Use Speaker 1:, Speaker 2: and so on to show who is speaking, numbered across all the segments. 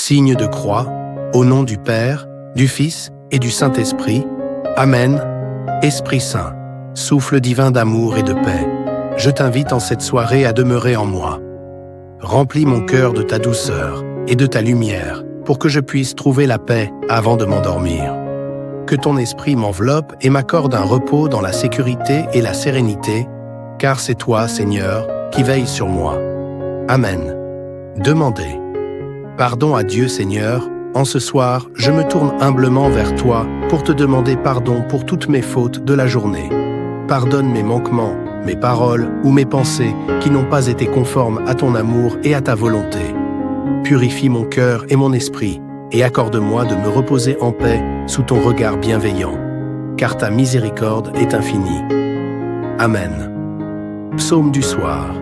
Speaker 1: Signe de croix, au nom du Père, du Fils et du Saint-Esprit. Amen. Esprit Saint, souffle divin d'amour et de paix, je t'invite en cette soirée à demeurer en moi. Remplis mon cœur de ta douceur et de ta lumière pour que je puisse trouver la paix avant de m'endormir. Que ton esprit m'enveloppe et m'accorde un repos dans la sécurité et la sérénité, car c'est toi, Seigneur, qui veilles sur moi. Amen. Demandez. Pardon à Dieu, Seigneur. En ce soir, je me tourne humblement vers toi pour te demander pardon pour toutes mes fautes de la journée. Pardonne mes manquements, mes paroles ou mes pensées qui n'ont pas été conformes à ton amour et à ta volonté. Purifie mon cœur et mon esprit et accorde-moi de me reposer en paix sous ton regard bienveillant, car ta miséricorde est infinie. Amen. Psaume du soir.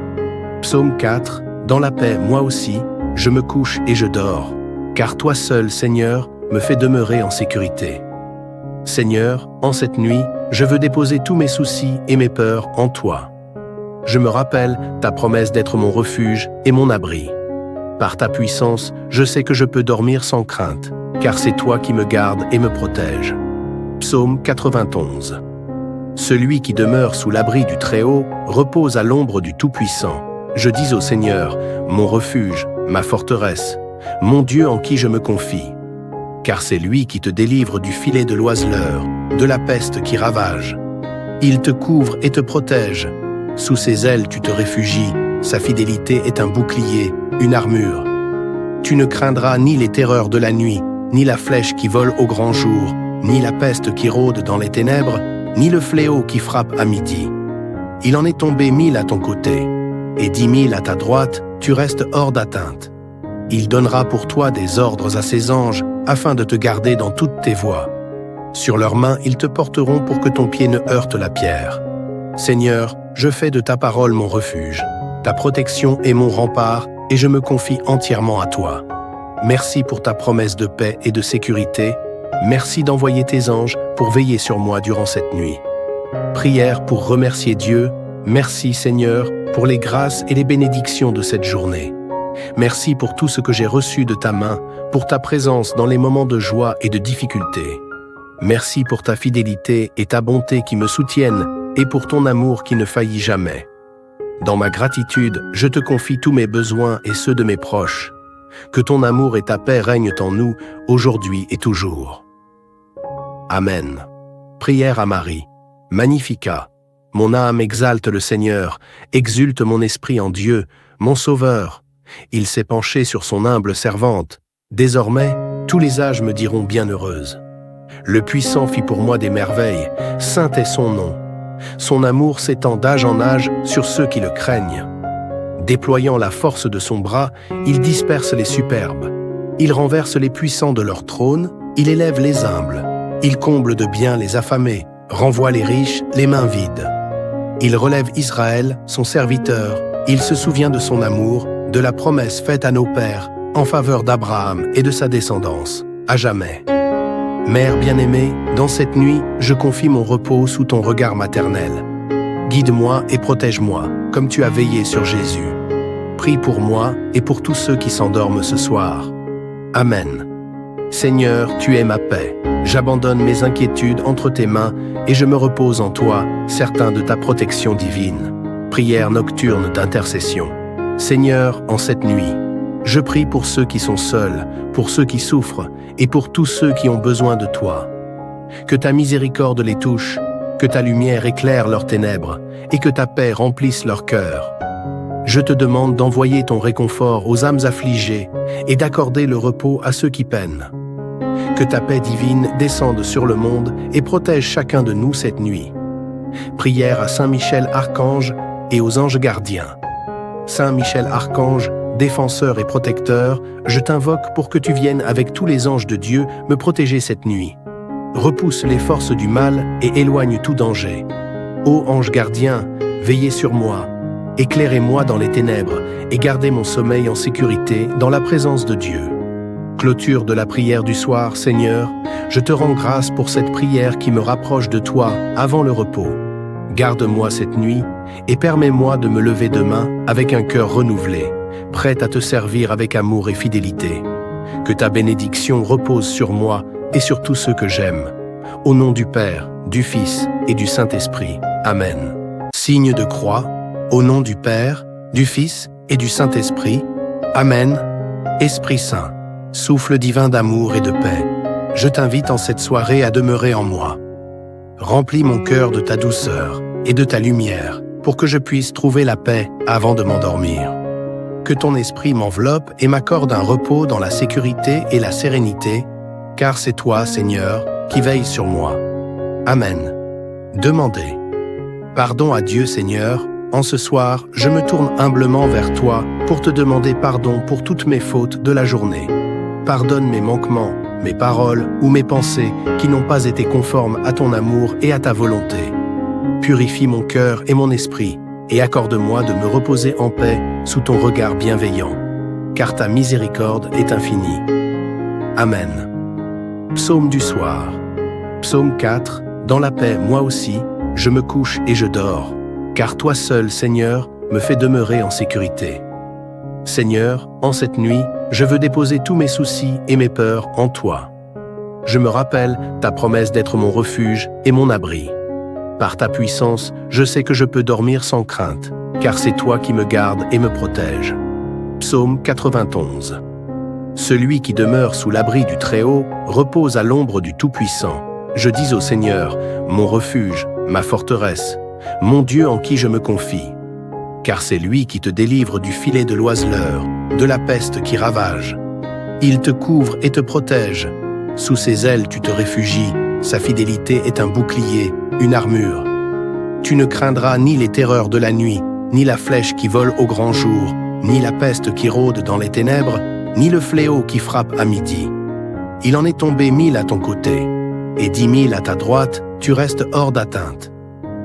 Speaker 1: Psaume 4. Dans la paix, moi aussi, je me couche et je dors, car toi seul, Seigneur, me fais demeurer en sécurité. Seigneur, en cette nuit, je veux déposer tous mes soucis et mes peurs en toi. Je me rappelle ta promesse d'être mon refuge et mon abri. Par ta puissance, je sais que je peux dormir sans crainte, car c'est toi qui me gardes et me protèges. Psaume 91. Celui qui demeure sous l'abri du Très-Haut repose à l'ombre du Tout-Puissant. Je dis au Seigneur, mon refuge, ma forteresse, mon Dieu en qui je me confie. Car c'est lui qui te délivre du filet de l'oiseleur, de la peste qui ravage. Il te couvre et te protège. Sous ses ailes tu te réfugies, sa fidélité est un bouclier, une armure. Tu ne craindras ni les terreurs de la nuit, ni la flèche qui vole au grand jour, ni la peste qui rôde dans les ténèbres, ni le fléau qui frappe à midi. Il en est tombé 1000 à ton côté, et 10 000 à ta droite, tu restes hors d'atteinte. Il donnera pour toi des ordres à ses anges, afin de te garder dans toutes tes voies. Sur leurs mains, ils te porteront pour que ton pied ne heurte la pierre. Seigneur, je fais de ta parole mon refuge. Ta protection est mon rempart, et je me confie entièrement à toi. Merci pour ta promesse de paix et de sécurité. Merci d'envoyer tes anges pour veiller sur moi durant cette nuit. Prière pour remercier Dieu. Merci, Seigneur, pour les grâces et les bénédictions de cette journée. Merci pour tout ce que j'ai reçu de ta main, pour ta présence dans les moments de joie et de difficulté. Merci pour ta fidélité et ta bonté qui me soutiennent et pour ton amour qui ne faillit jamais. Dans ma gratitude, je te confie tous mes besoins et ceux de mes proches. Que ton amour et ta paix règnent en nous, aujourd'hui et toujours. Amen. Prière à Marie. Magnificat. Mon âme exalte le Seigneur, exulte mon esprit en Dieu, mon Sauveur. Il s'est penché sur son humble servante. Désormais, tous les âges me diront bienheureuse. Le Puissant fit pour moi des merveilles, saint est son nom. Son amour s'étend d'âge en âge sur ceux qui le craignent. Déployant la force de son bras, il disperse les superbes. Il renverse les puissants de leur trône, il élève les humbles. Il comble de bien les affamés, renvoie les riches les mains vides. Il relève Israël, son serviteur, il se souvient de son amour, de la promesse faite à nos pères, en faveur d'Abraham et de sa descendance, à jamais. Mère bien-aimée, dans cette nuit, je confie mon repos sous ton regard maternel. Guide-moi et protège-moi, comme tu as veillé sur Jésus. Prie pour moi et pour tous ceux qui s'endorment ce soir. Amen. Seigneur, tu es ma paix. J'abandonne mes inquiétudes entre tes mains et je me repose en toi, certain de ta protection divine. Prière nocturne d'intercession. Seigneur, en cette nuit, je prie pour ceux qui sont seuls, pour ceux qui souffrent et pour tous ceux qui ont besoin de toi. Que ta miséricorde les touche, que ta lumière éclaire leurs ténèbres et que ta paix remplisse leur cœur. Je te demande d'envoyer ton réconfort aux âmes affligées et d'accorder le repos à ceux qui peinent. Que ta paix divine descende sur le monde et protège chacun de nous cette nuit. Prière à Saint Michel Archange et aux anges gardiens. Saint Michel Archange, défenseur et protecteur, je t'invoque pour que tu viennes avec tous les anges de Dieu me protéger cette nuit. Repousse les forces du mal et éloigne tout danger. Ô ange gardien, veillez sur moi, éclairez-moi dans les ténèbres et gardez mon sommeil en sécurité dans la présence de Dieu. Clôture de la prière du soir, Seigneur, je te rends grâce pour cette prière qui me rapproche de toi avant le repos. Garde-moi cette nuit et permets-moi de me lever demain avec un cœur renouvelé, prêt à te servir avec amour et fidélité. Que ta bénédiction repose sur moi et sur tous ceux que j'aime. Au nom du Père, du Fils et du Saint-Esprit. Amen. Signe de croix, au nom du Père, du Fils et du Saint-Esprit. Amen. Esprit Saint, souffle divin d'amour et de paix, je t'invite en cette soirée à demeurer en moi. Remplis mon cœur de ta douceur et de ta lumière pour que je puisse trouver la paix avant de m'endormir. Que ton esprit m'enveloppe et m'accorde un repos dans la sécurité et la sérénité, car c'est toi, Seigneur, qui veilles sur moi. Amen. Demandez. Pardon à Dieu, Seigneur. En ce soir, je me tourne humblement vers toi pour te demander pardon pour toutes mes fautes de la journée. Pardonne mes manquements, mes paroles ou mes pensées qui n'ont pas été conformes à ton amour et à ta volonté. Purifie mon cœur et mon esprit et accorde-moi de me reposer en paix sous ton regard bienveillant, car ta miséricorde est infinie. Amen. Psaume du soir. Psaume 4. Dans la paix, moi aussi, je me couche et je dors, car toi seul, Seigneur, me fais demeurer en sécurité. Seigneur, en cette nuit, je veux déposer tous mes soucis et mes peurs en toi. Je me rappelle ta promesse d'être mon refuge et mon abri. Par ta puissance, je sais que je peux dormir sans crainte, car c'est toi qui me gardes et me protèges. Psaume 91. Celui qui demeure sous l'abri du Très-Haut repose à l'ombre du Tout-Puissant. Je dis au Seigneur, mon refuge, ma forteresse, mon Dieu en qui je me confie. Car c'est lui qui te délivre du filet de l'oiseleur, de la peste qui ravage. Il te couvre et te protège. Sous ses ailes tu te réfugies, sa fidélité est un bouclier, une armure. Tu ne craindras ni les terreurs de la nuit, ni la flèche qui vole au grand jour, ni la peste qui rôde dans les ténèbres, ni le fléau qui frappe à midi. Il en est tombé 1000 à ton côté, et 10 000 à ta droite, tu restes hors d'atteinte.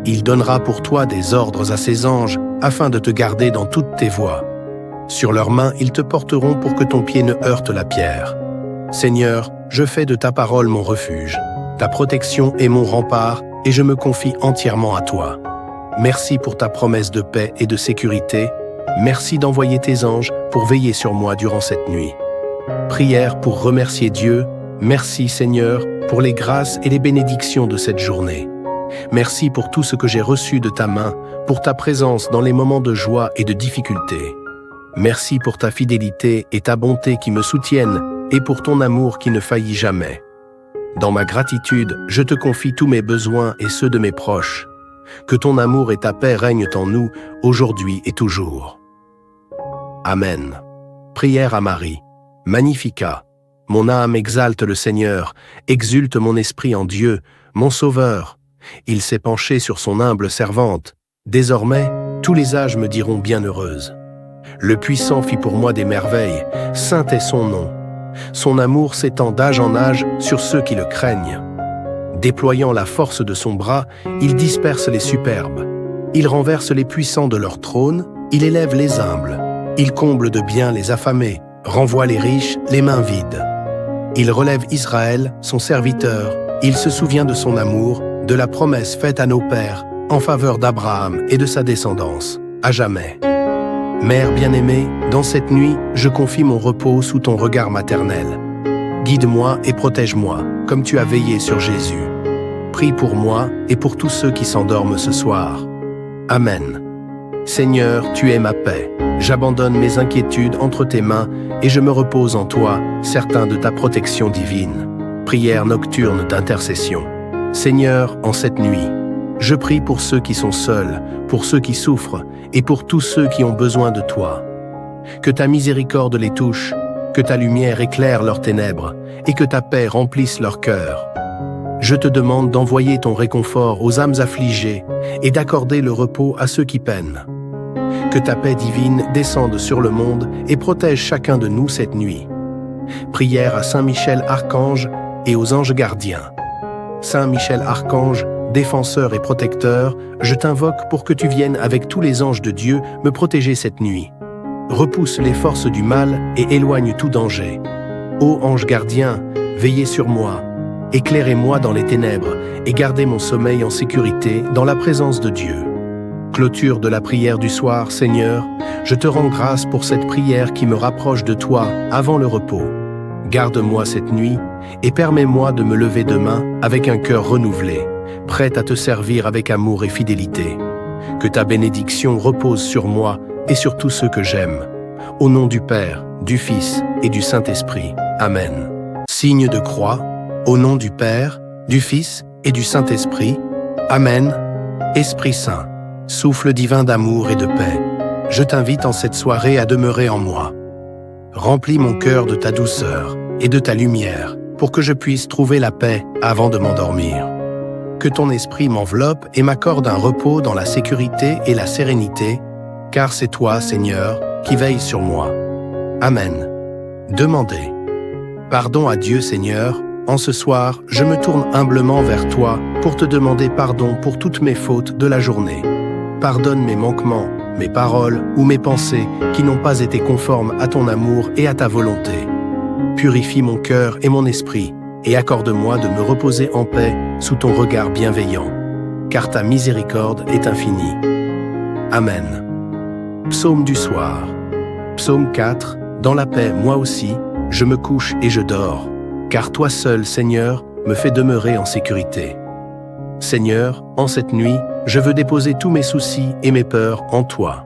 Speaker 1: Il donnera pour toi des ordres à ses anges, afin de te garder dans toutes tes voies. Sur leurs mains, ils te porteront pour que ton pied ne heurte la pierre. Seigneur, je fais de ta parole mon refuge. Ta protection est mon rempart, et je me confie entièrement à toi. Merci pour ta promesse de paix et de sécurité. Merci d'envoyer tes anges pour veiller sur moi durant cette nuit. Prière pour remercier Dieu. Merci, Seigneur, pour les grâces et les bénédictions de cette journée. Merci pour tout ce que j'ai reçu de ta main, pour ta présence dans les moments de joie et de difficulté. Merci pour ta fidélité et ta bonté qui me soutiennent et pour ton amour qui ne faillit jamais. Dans ma gratitude, je te confie tous mes besoins et ceux de mes proches. Que ton amour et ta paix règnent en nous, aujourd'hui et toujours. Amen. Prière à Marie. Magnificat. Mon âme exalte le Seigneur, exulte mon esprit en Dieu, mon Sauveur. Il s'est penché sur son humble servante. Désormais, tous les âges me diront bienheureuse. Le Puissant fit pour moi des merveilles, saint est son nom. Son amour s'étend d'âge en âge sur ceux qui le craignent. Déployant la force de son bras, il disperse les superbes. Il renverse les puissants de leur trône, il élève les humbles. Il comble de bien les affamés, renvoie les riches les mains vides. Il relève Israël, son serviteur, il se souvient de son amour, de la promesse faite à nos pères, en faveur d'Abraham et de sa descendance, à jamais. Mère bien-aimée, dans cette nuit, je confie mon repos sous ton regard maternel. Guide-moi et protège-moi, comme tu as veillé sur Jésus. Prie pour moi et pour tous ceux qui s'endorment ce soir. Amen. Seigneur, tu es ma paix. J'abandonne mes inquiétudes entre tes mains et je me repose en toi, certain de ta protection divine. Prière nocturne d'intercession. Seigneur, en cette nuit, je prie pour ceux qui sont seuls, pour ceux qui souffrent et pour tous ceux qui ont besoin de toi. Que ta miséricorde les touche, que ta lumière éclaire leurs ténèbres et que ta paix remplisse leur cœur. Je te demande d'envoyer ton réconfort aux âmes affligées et d'accorder le repos à ceux qui peinent. Que ta paix divine descende sur le monde et protège chacun de nous cette nuit. Prière à Saint Michel Archange et aux anges gardiens. Saint Michel Archange, défenseur et protecteur, je t'invoque pour que tu viennes avec tous les anges de Dieu me protéger cette nuit. Repousse les forces du mal et éloigne tout danger. Ô ange gardien, veillez sur moi, éclairez-moi dans les ténèbres et gardez mon sommeil en sécurité dans la présence de Dieu. Clôture de la prière du soir, Seigneur, je te rends grâce pour cette prière qui me rapproche de toi avant le repos. Garde-moi cette nuit et permets-moi de me lever demain avec un cœur renouvelé, prêt à te servir avec amour et fidélité. Que ta bénédiction repose sur moi et sur tous ceux que j'aime. Au nom du Père, du Fils et du Saint-Esprit. Amen. Signe de croix, au nom du Père, du Fils et du Saint-Esprit. Amen. Esprit Saint, souffle divin d'amour et de paix, je t'invite en cette soirée à demeurer en moi. Remplis mon cœur de ta douceur et de ta lumière pour que je puisse trouver la paix avant de m'endormir. Que ton esprit m'enveloppe et m'accorde un repos dans la sécurité et la sérénité, car c'est toi, Seigneur, qui veilles sur moi. Amen. Demandez. Pardon à Dieu, Seigneur. En ce soir, je me tourne humblement vers toi pour te demander pardon pour toutes mes fautes de la journée. Pardonne mes manquements, mes paroles ou mes pensées qui n'ont pas été conformes à ton amour et à ta volonté. Purifie mon cœur et mon esprit et accorde-moi de me reposer en paix sous ton regard bienveillant, car ta miséricorde est infinie. Amen. Psaume du soir. Psaume 4. Dans la paix, moi aussi, je me couche et je dors, car toi seul, Seigneur, me fais demeurer en sécurité. Seigneur, en cette nuit, je veux déposer tous mes soucis et mes peurs en toi.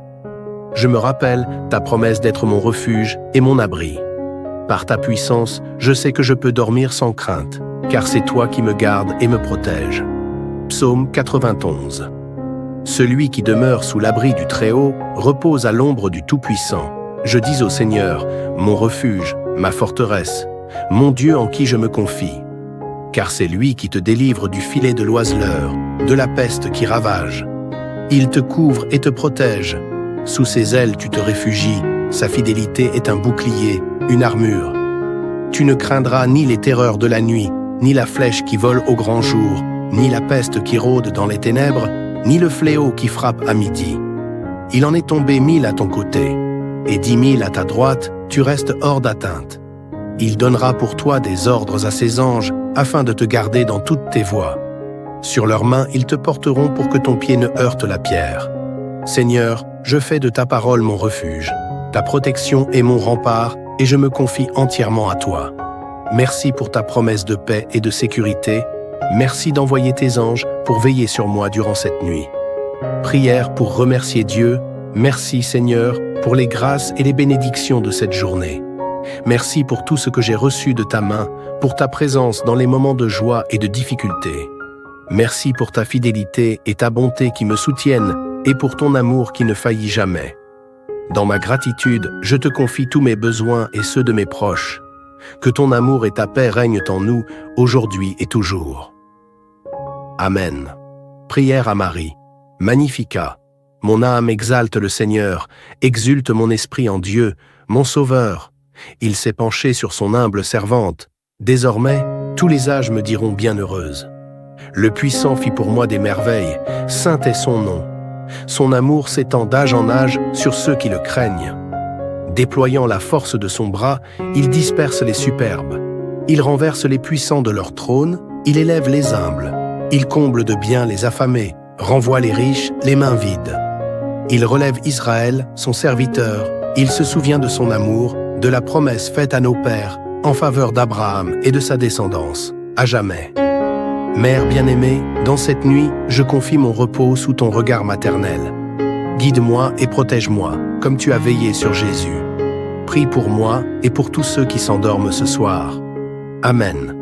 Speaker 1: Je me rappelle ta promesse d'être mon refuge et mon abri. Par ta puissance, je sais que je peux dormir sans crainte, car c'est toi qui me gardes et me protèges. Psaume 91. Celui qui demeure sous l'abri du Très-Haut repose à l'ombre du Tout-Puissant. Je dis au Seigneur, mon refuge, ma forteresse, mon Dieu en qui je me confie. Car c'est lui qui te délivre du filet de l'oiseleur, de la peste qui ravage. Il te couvre et te protège. Sous ses ailes tu te réfugies, sa fidélité est un bouclier, une armure. Tu ne craindras ni les terreurs de la nuit, ni la flèche qui vole au grand jour, ni la peste qui rôde dans les ténèbres, ni le fléau qui frappe à midi. Il en est tombé 1000 à ton côté, et 10 000 à ta droite, tu restes hors d'atteinte. Il donnera pour toi des ordres à ses anges, afin de te garder dans toutes tes voies. Sur leurs mains, ils te porteront pour que ton pied ne heurte la pierre. Seigneur, je fais de ta parole mon refuge. Ta protection est mon rempart, et je me confie entièrement à toi. Merci pour ta promesse de paix et de sécurité. Merci d'envoyer tes anges pour veiller sur moi durant cette nuit. Prière pour remercier Dieu. Merci, Seigneur, pour les grâces et les bénédictions de cette journée. Merci pour tout ce que j'ai reçu de ta main, pour ta présence dans les moments de joie et de difficulté. Merci pour ta fidélité et ta bonté qui me soutiennent et pour ton amour qui ne faillit jamais. Dans ma gratitude, je te confie tous mes besoins et ceux de mes proches. Que ton amour et ta paix règnent en nous, aujourd'hui et toujours. Amen. Prière à Marie. Magnificat. Mon âme exalte le Seigneur, exulte mon esprit en Dieu, mon Sauveur. Il s'est penché sur son humble servante. Désormais, tous les âges me diront bienheureuse. Le Puissant fit pour moi des merveilles, saint est son nom. Son amour s'étend d'âge en âge sur ceux qui le craignent. Déployant la force de son bras, il disperse les superbes. Il renverse les puissants de leur trône, il élève les humbles. Il comble de bien les affamés, renvoie les riches les mains vides. Il relève Israël, son serviteur, il se souvient de son amour, de la promesse faite à nos pères, en faveur d'Abraham et de sa descendance, à jamais. Mère bien-aimée, dans cette nuit, je confie mon repos sous ton regard maternel. Guide-moi et protège-moi, comme tu as veillé sur Jésus. Prie pour moi et pour tous ceux qui s'endorment ce soir. Amen.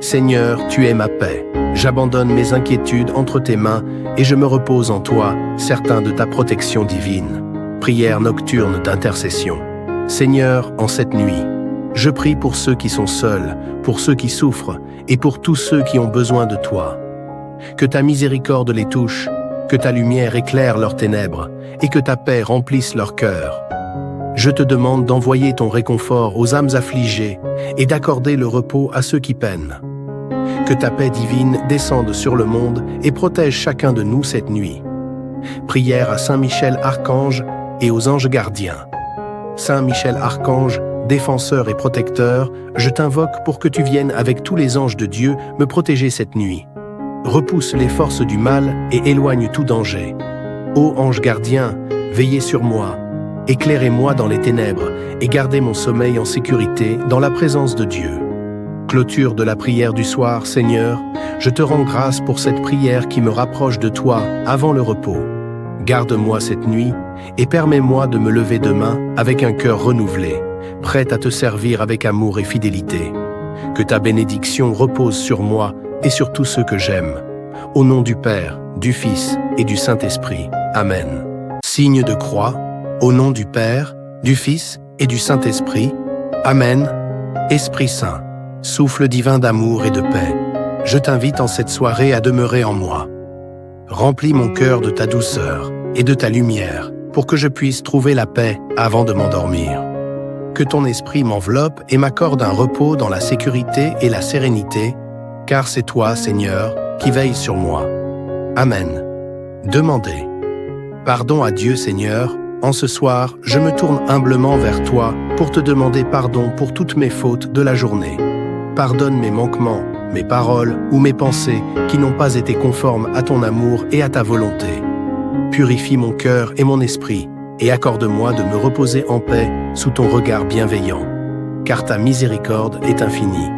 Speaker 1: Seigneur, tu es ma paix. J'abandonne mes inquiétudes entre tes mains et je me repose en toi, certain de ta protection divine. Prière nocturne d'intercession. Seigneur, en cette nuit, je prie pour ceux qui sont seuls, pour ceux qui souffrent et pour tous ceux qui ont besoin de toi. Que ta miséricorde les touche, que ta lumière éclaire leurs ténèbres et que ta paix remplisse leur cœur. Je te demande d'envoyer ton réconfort aux âmes affligées et d'accorder le repos à ceux qui peinent. Que ta paix divine descende sur le monde et protège chacun de nous cette nuit. Prière à Saint Michel Archange et aux anges gardiens. Saint Michel Archange, défenseur et protecteur, je t'invoque pour que tu viennes avec tous les anges de Dieu me protéger cette nuit. Repousse les forces du mal et éloigne tout danger. Ô ange gardien, veillez sur moi. Éclairez-moi dans les ténèbres et gardez mon sommeil en sécurité dans la présence de Dieu. Clôture de la prière du soir, Seigneur, je te rends grâce pour cette prière qui me rapproche de toi avant le repos. Garde-moi cette nuit et permets-moi de me lever demain avec un cœur renouvelé, prêt à te servir avec amour et fidélité. Que ta bénédiction repose sur moi et sur tous ceux que j'aime. Au nom du Père, du Fils et du Saint-Esprit. Amen. Signe de croix, au nom du Père, du Fils et du Saint-Esprit. Amen. Esprit Saint, souffle divin d'amour et de paix, je t'invite en cette soirée à demeurer en moi. Remplis mon cœur de ta douceur et de ta lumière pour que je puisse trouver la paix avant de m'endormir. Que ton esprit m'enveloppe et m'accorde un repos dans la sécurité et la sérénité, car c'est toi, Seigneur, qui veilles sur moi. Amen. Demandez. Pardon à Dieu, Seigneur. En ce soir, je me tourne humblement vers toi pour te demander pardon pour toutes mes fautes de la journée. Pardonne mes manquements, mes paroles ou mes pensées qui n'ont pas été conformes à ton amour et à ta volonté. Purifie mon cœur et mon esprit et accorde-moi de me reposer en paix sous ton regard bienveillant, car ta miséricorde est infinie.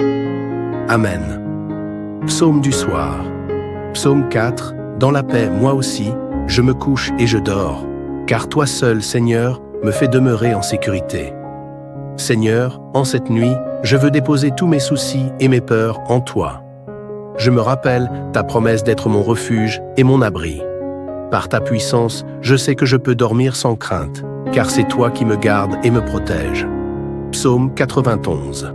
Speaker 1: Amen. Psaume du soir. Psaume 4. Dans la paix, moi aussi, je me couche et je dors, car toi seul, Seigneur, me fais demeurer en sécurité. Seigneur, en cette nuit, je veux déposer tous mes soucis et mes peurs en toi. Je me rappelle ta promesse d'être mon refuge et mon abri. Par ta puissance, je sais que je peux dormir sans crainte, car c'est toi qui me gardes et me protèges. Psaume 91.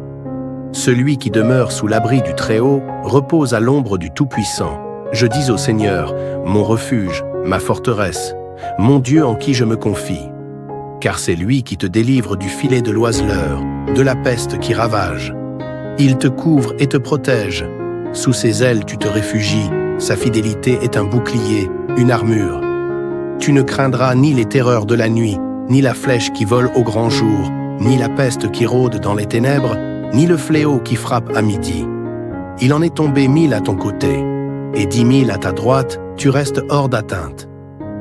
Speaker 1: Celui qui demeure sous l'abri du Très-Haut repose à l'ombre du Tout-Puissant. Je dis au Seigneur, mon refuge, ma forteresse, mon Dieu en qui je me confie. Car c'est lui qui te délivre du filet de l'oiseleur, de la peste qui ravage. Il te couvre et te protège. Sous ses ailes tu te réfugies, sa fidélité est un bouclier, une armure. Tu ne craindras ni les terreurs de la nuit, ni la flèche qui vole au grand jour, ni la peste qui rôde dans les ténèbres, ni le fléau qui frappe à midi. Il en est tombé 1000 à ton côté, et 10 000 à ta droite, tu restes hors d'atteinte.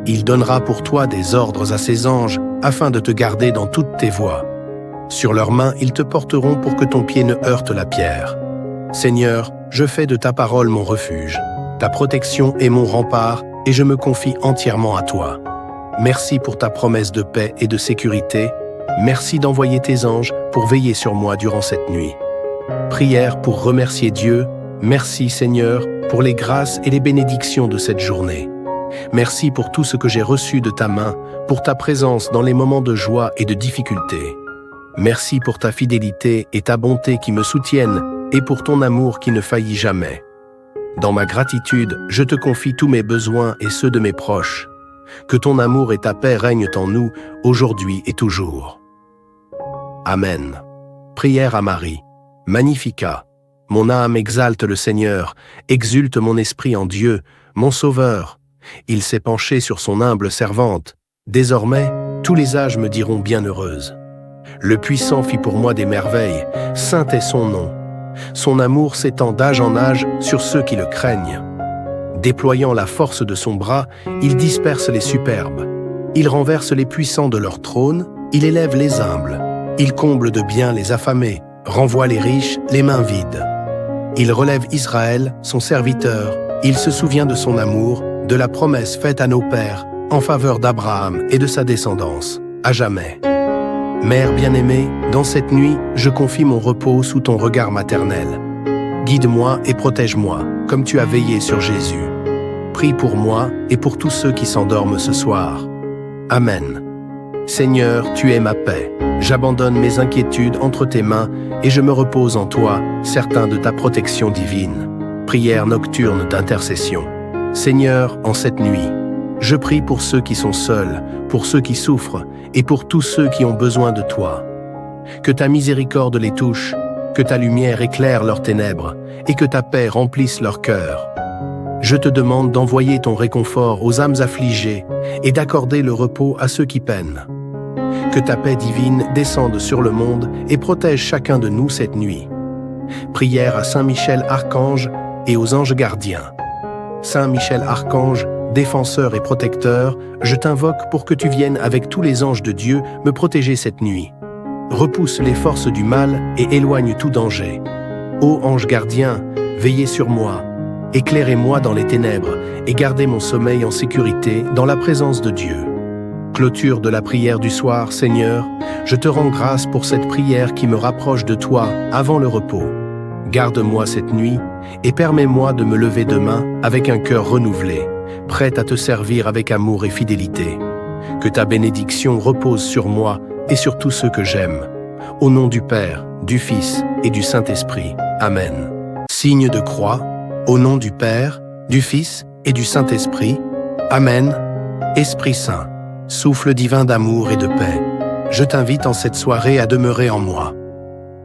Speaker 1: Il donnera pour toi des ordres à ses anges, afin de te garder dans toutes tes voies. Sur leurs mains, ils te porteront pour que ton pied ne heurte la pierre. Seigneur, je fais de ta parole mon refuge. Ta protection est mon rempart, et je me confie entièrement à toi. Merci pour ta promesse de paix et de sécurité. Merci d'envoyer tes anges pour veiller sur moi durant cette nuit. Prière pour remercier Dieu. Merci, Seigneur, pour les grâces et les bénédictions de cette journée. Merci pour tout ce que j'ai reçu de ta main, pour ta présence dans les moments de joie et de difficulté. Merci pour ta fidélité et ta bonté qui me soutiennent et pour ton amour qui ne faillit jamais. Dans ma gratitude, je te confie tous mes besoins et ceux de mes proches. Que ton amour et ta paix règnent en nous, aujourd'hui et toujours. Amen. Prière à Marie. Magnificat. Mon âme exalte le Seigneur, exulte mon esprit en Dieu, mon Sauveur. Il s'est penché sur son humble servante. Désormais, tous les âges me diront bienheureuse. Le Puissant fit pour moi des merveilles, saint est son nom. Son amour s'étend d'âge en âge sur ceux qui le craignent. Déployant la force de son bras, il disperse les superbes. Il renverse les puissants de leur trône, il élève les humbles. Il comble de bien les affamés, renvoie les riches les mains vides. Il relève Israël, son serviteur, il se souvient de son amour, de la promesse faite à nos pères, en faveur d'Abraham et de sa descendance, à jamais. Mère bien-aimée, dans cette nuit, je confie mon repos sous ton regard maternel. Guide-moi et protège-moi, comme tu as veillé sur Jésus. Prie pour moi et pour tous ceux qui s'endorment ce soir. Amen. Seigneur, tu es ma paix. J'abandonne mes inquiétudes entre tes mains et je me repose en toi, certain de ta protection divine. Prière nocturne d'intercession. Seigneur, en cette nuit, je prie pour ceux qui sont seuls, pour ceux qui souffrent et pour tous ceux qui ont besoin de toi. Que ta miséricorde les touche, que ta lumière éclaire leurs ténèbres et que ta paix remplisse leur cœur. Je te demande d'envoyer ton réconfort aux âmes affligées et d'accorder le repos à ceux qui peinent. Que ta paix divine descende sur le monde et protège chacun de nous cette nuit. Prière à Saint Michel Archange et aux anges gardiens. Saint Michel Archange, défenseur et protecteur, je t'invoque pour que tu viennes avec tous les anges de Dieu me protéger cette nuit. Repousse les forces du mal et éloigne tout danger. Ô ange gardien, veillez sur moi, éclairez-moi dans les ténèbres et gardez mon sommeil en sécurité dans la présence de Dieu. Clôture de la prière du soir, Seigneur, je te rends grâce pour cette prière qui me rapproche de toi avant le repos. Garde-moi cette nuit et permets-moi de me lever demain avec un cœur renouvelé, prêt à te servir avec amour et fidélité. Que ta bénédiction repose sur moi et sur tous ceux que j'aime. Au nom du Père, du Fils et du Saint-Esprit. Amen. Signe de croix, au nom du Père, du Fils et du Saint-Esprit. Amen. Esprit Saint, souffle divin d'amour et de paix, je t'invite en cette soirée à demeurer en moi.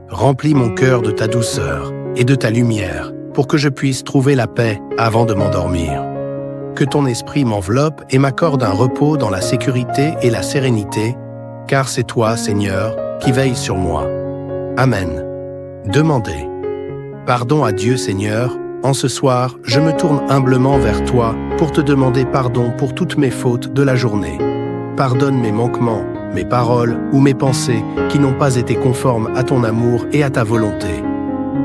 Speaker 1: Remplis mon cœur de ta douceur et de ta lumière pour que je puisse trouver la paix avant de m'endormir. Que ton esprit m'enveloppe et m'accorde un repos dans la sécurité et la sérénité, car c'est toi, Seigneur, qui veilles sur moi. Amen. Demandez. Pardon à Dieu, Seigneur. En ce soir, je me tourne humblement vers toi pour te demander pardon pour toutes mes fautes de la journée. Pardonne mes manquements, mes paroles ou mes pensées qui n'ont pas été conformes à ton amour et à ta volonté.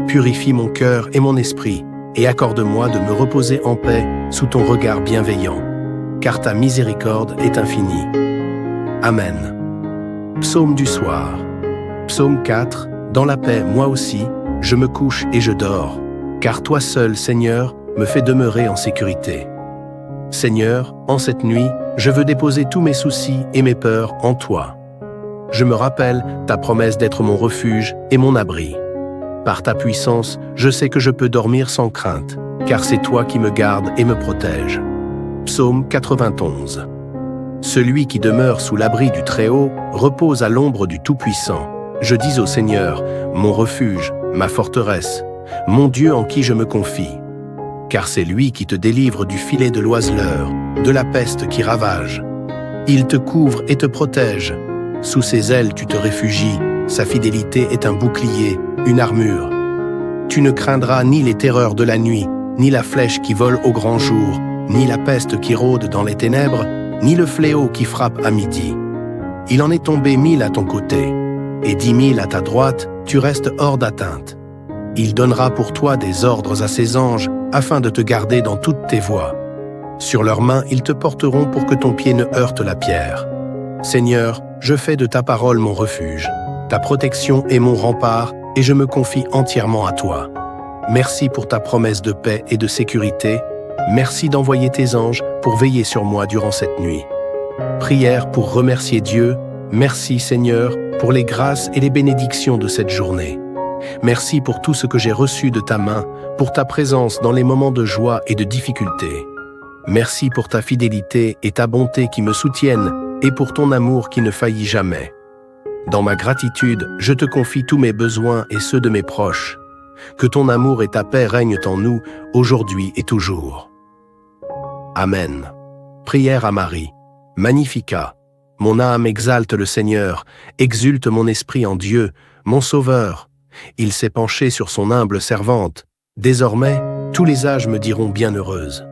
Speaker 1: Purifie mon cœur et mon esprit et accorde-moi de me reposer en paix sous ton regard bienveillant, car ta miséricorde est infinie. Amen. Psaume du soir. Psaume 4. Dans la paix, moi aussi, je me couche et je dors, car toi seul, Seigneur, me fais demeurer en sécurité. Seigneur, en cette nuit, je veux déposer tous mes soucis et mes peurs en toi. Je me rappelle ta promesse d'être mon refuge et mon abri. Par ta puissance, je sais que je peux dormir sans crainte, car c'est toi qui me gardes et me protèges. Psaume 91. Celui qui demeure sous l'abri du Très-Haut repose à l'ombre du Tout-Puissant. Je dis au Seigneur, mon refuge, ma forteresse, mon Dieu en qui je me confie. Car c'est lui qui te délivre du filet de l'oiseleur, de la peste qui ravage. Il te couvre et te protège. Sous ses ailes tu te réfugies, sa fidélité est un bouclier, une armure. Tu ne craindras ni les terreurs de la nuit, ni la flèche qui vole au grand jour, ni la peste qui rôde dans les ténèbres, ni le fléau qui frappe à midi. Il en est tombé 1000 à ton côté, et 10 000 à ta droite, tu restes hors d'atteinte. Il donnera pour toi des ordres à ses anges, afin de te garder dans toutes tes voies. Sur leurs mains, ils te porteront pour que ton pied ne heurte la pierre. Seigneur, je fais de ta parole mon refuge. Ta protection est mon rempart, et je me confie entièrement à toi. Merci pour ta promesse de paix et de sécurité. Merci d'envoyer tes anges pour veiller sur moi durant cette nuit. Prière pour remercier Dieu. Merci, Seigneur, pour les grâces et les bénédictions de cette journée. Merci pour tout ce que j'ai reçu de ta main, pour ta présence dans les moments de joie et de difficulté. Merci pour ta fidélité et ta bonté qui me soutiennent et pour ton amour qui ne faillit jamais. Dans ma gratitude, je te confie tous mes besoins et ceux de mes proches. Que ton amour et ta paix règnent en nous, aujourd'hui et toujours. Amen. Prière à Marie. Magnificat. Mon âme exalte le Seigneur, exulte mon esprit en Dieu, mon Sauveur. Il s'est penché sur son humble servante. Désormais, tous les âges me diront bienheureuse.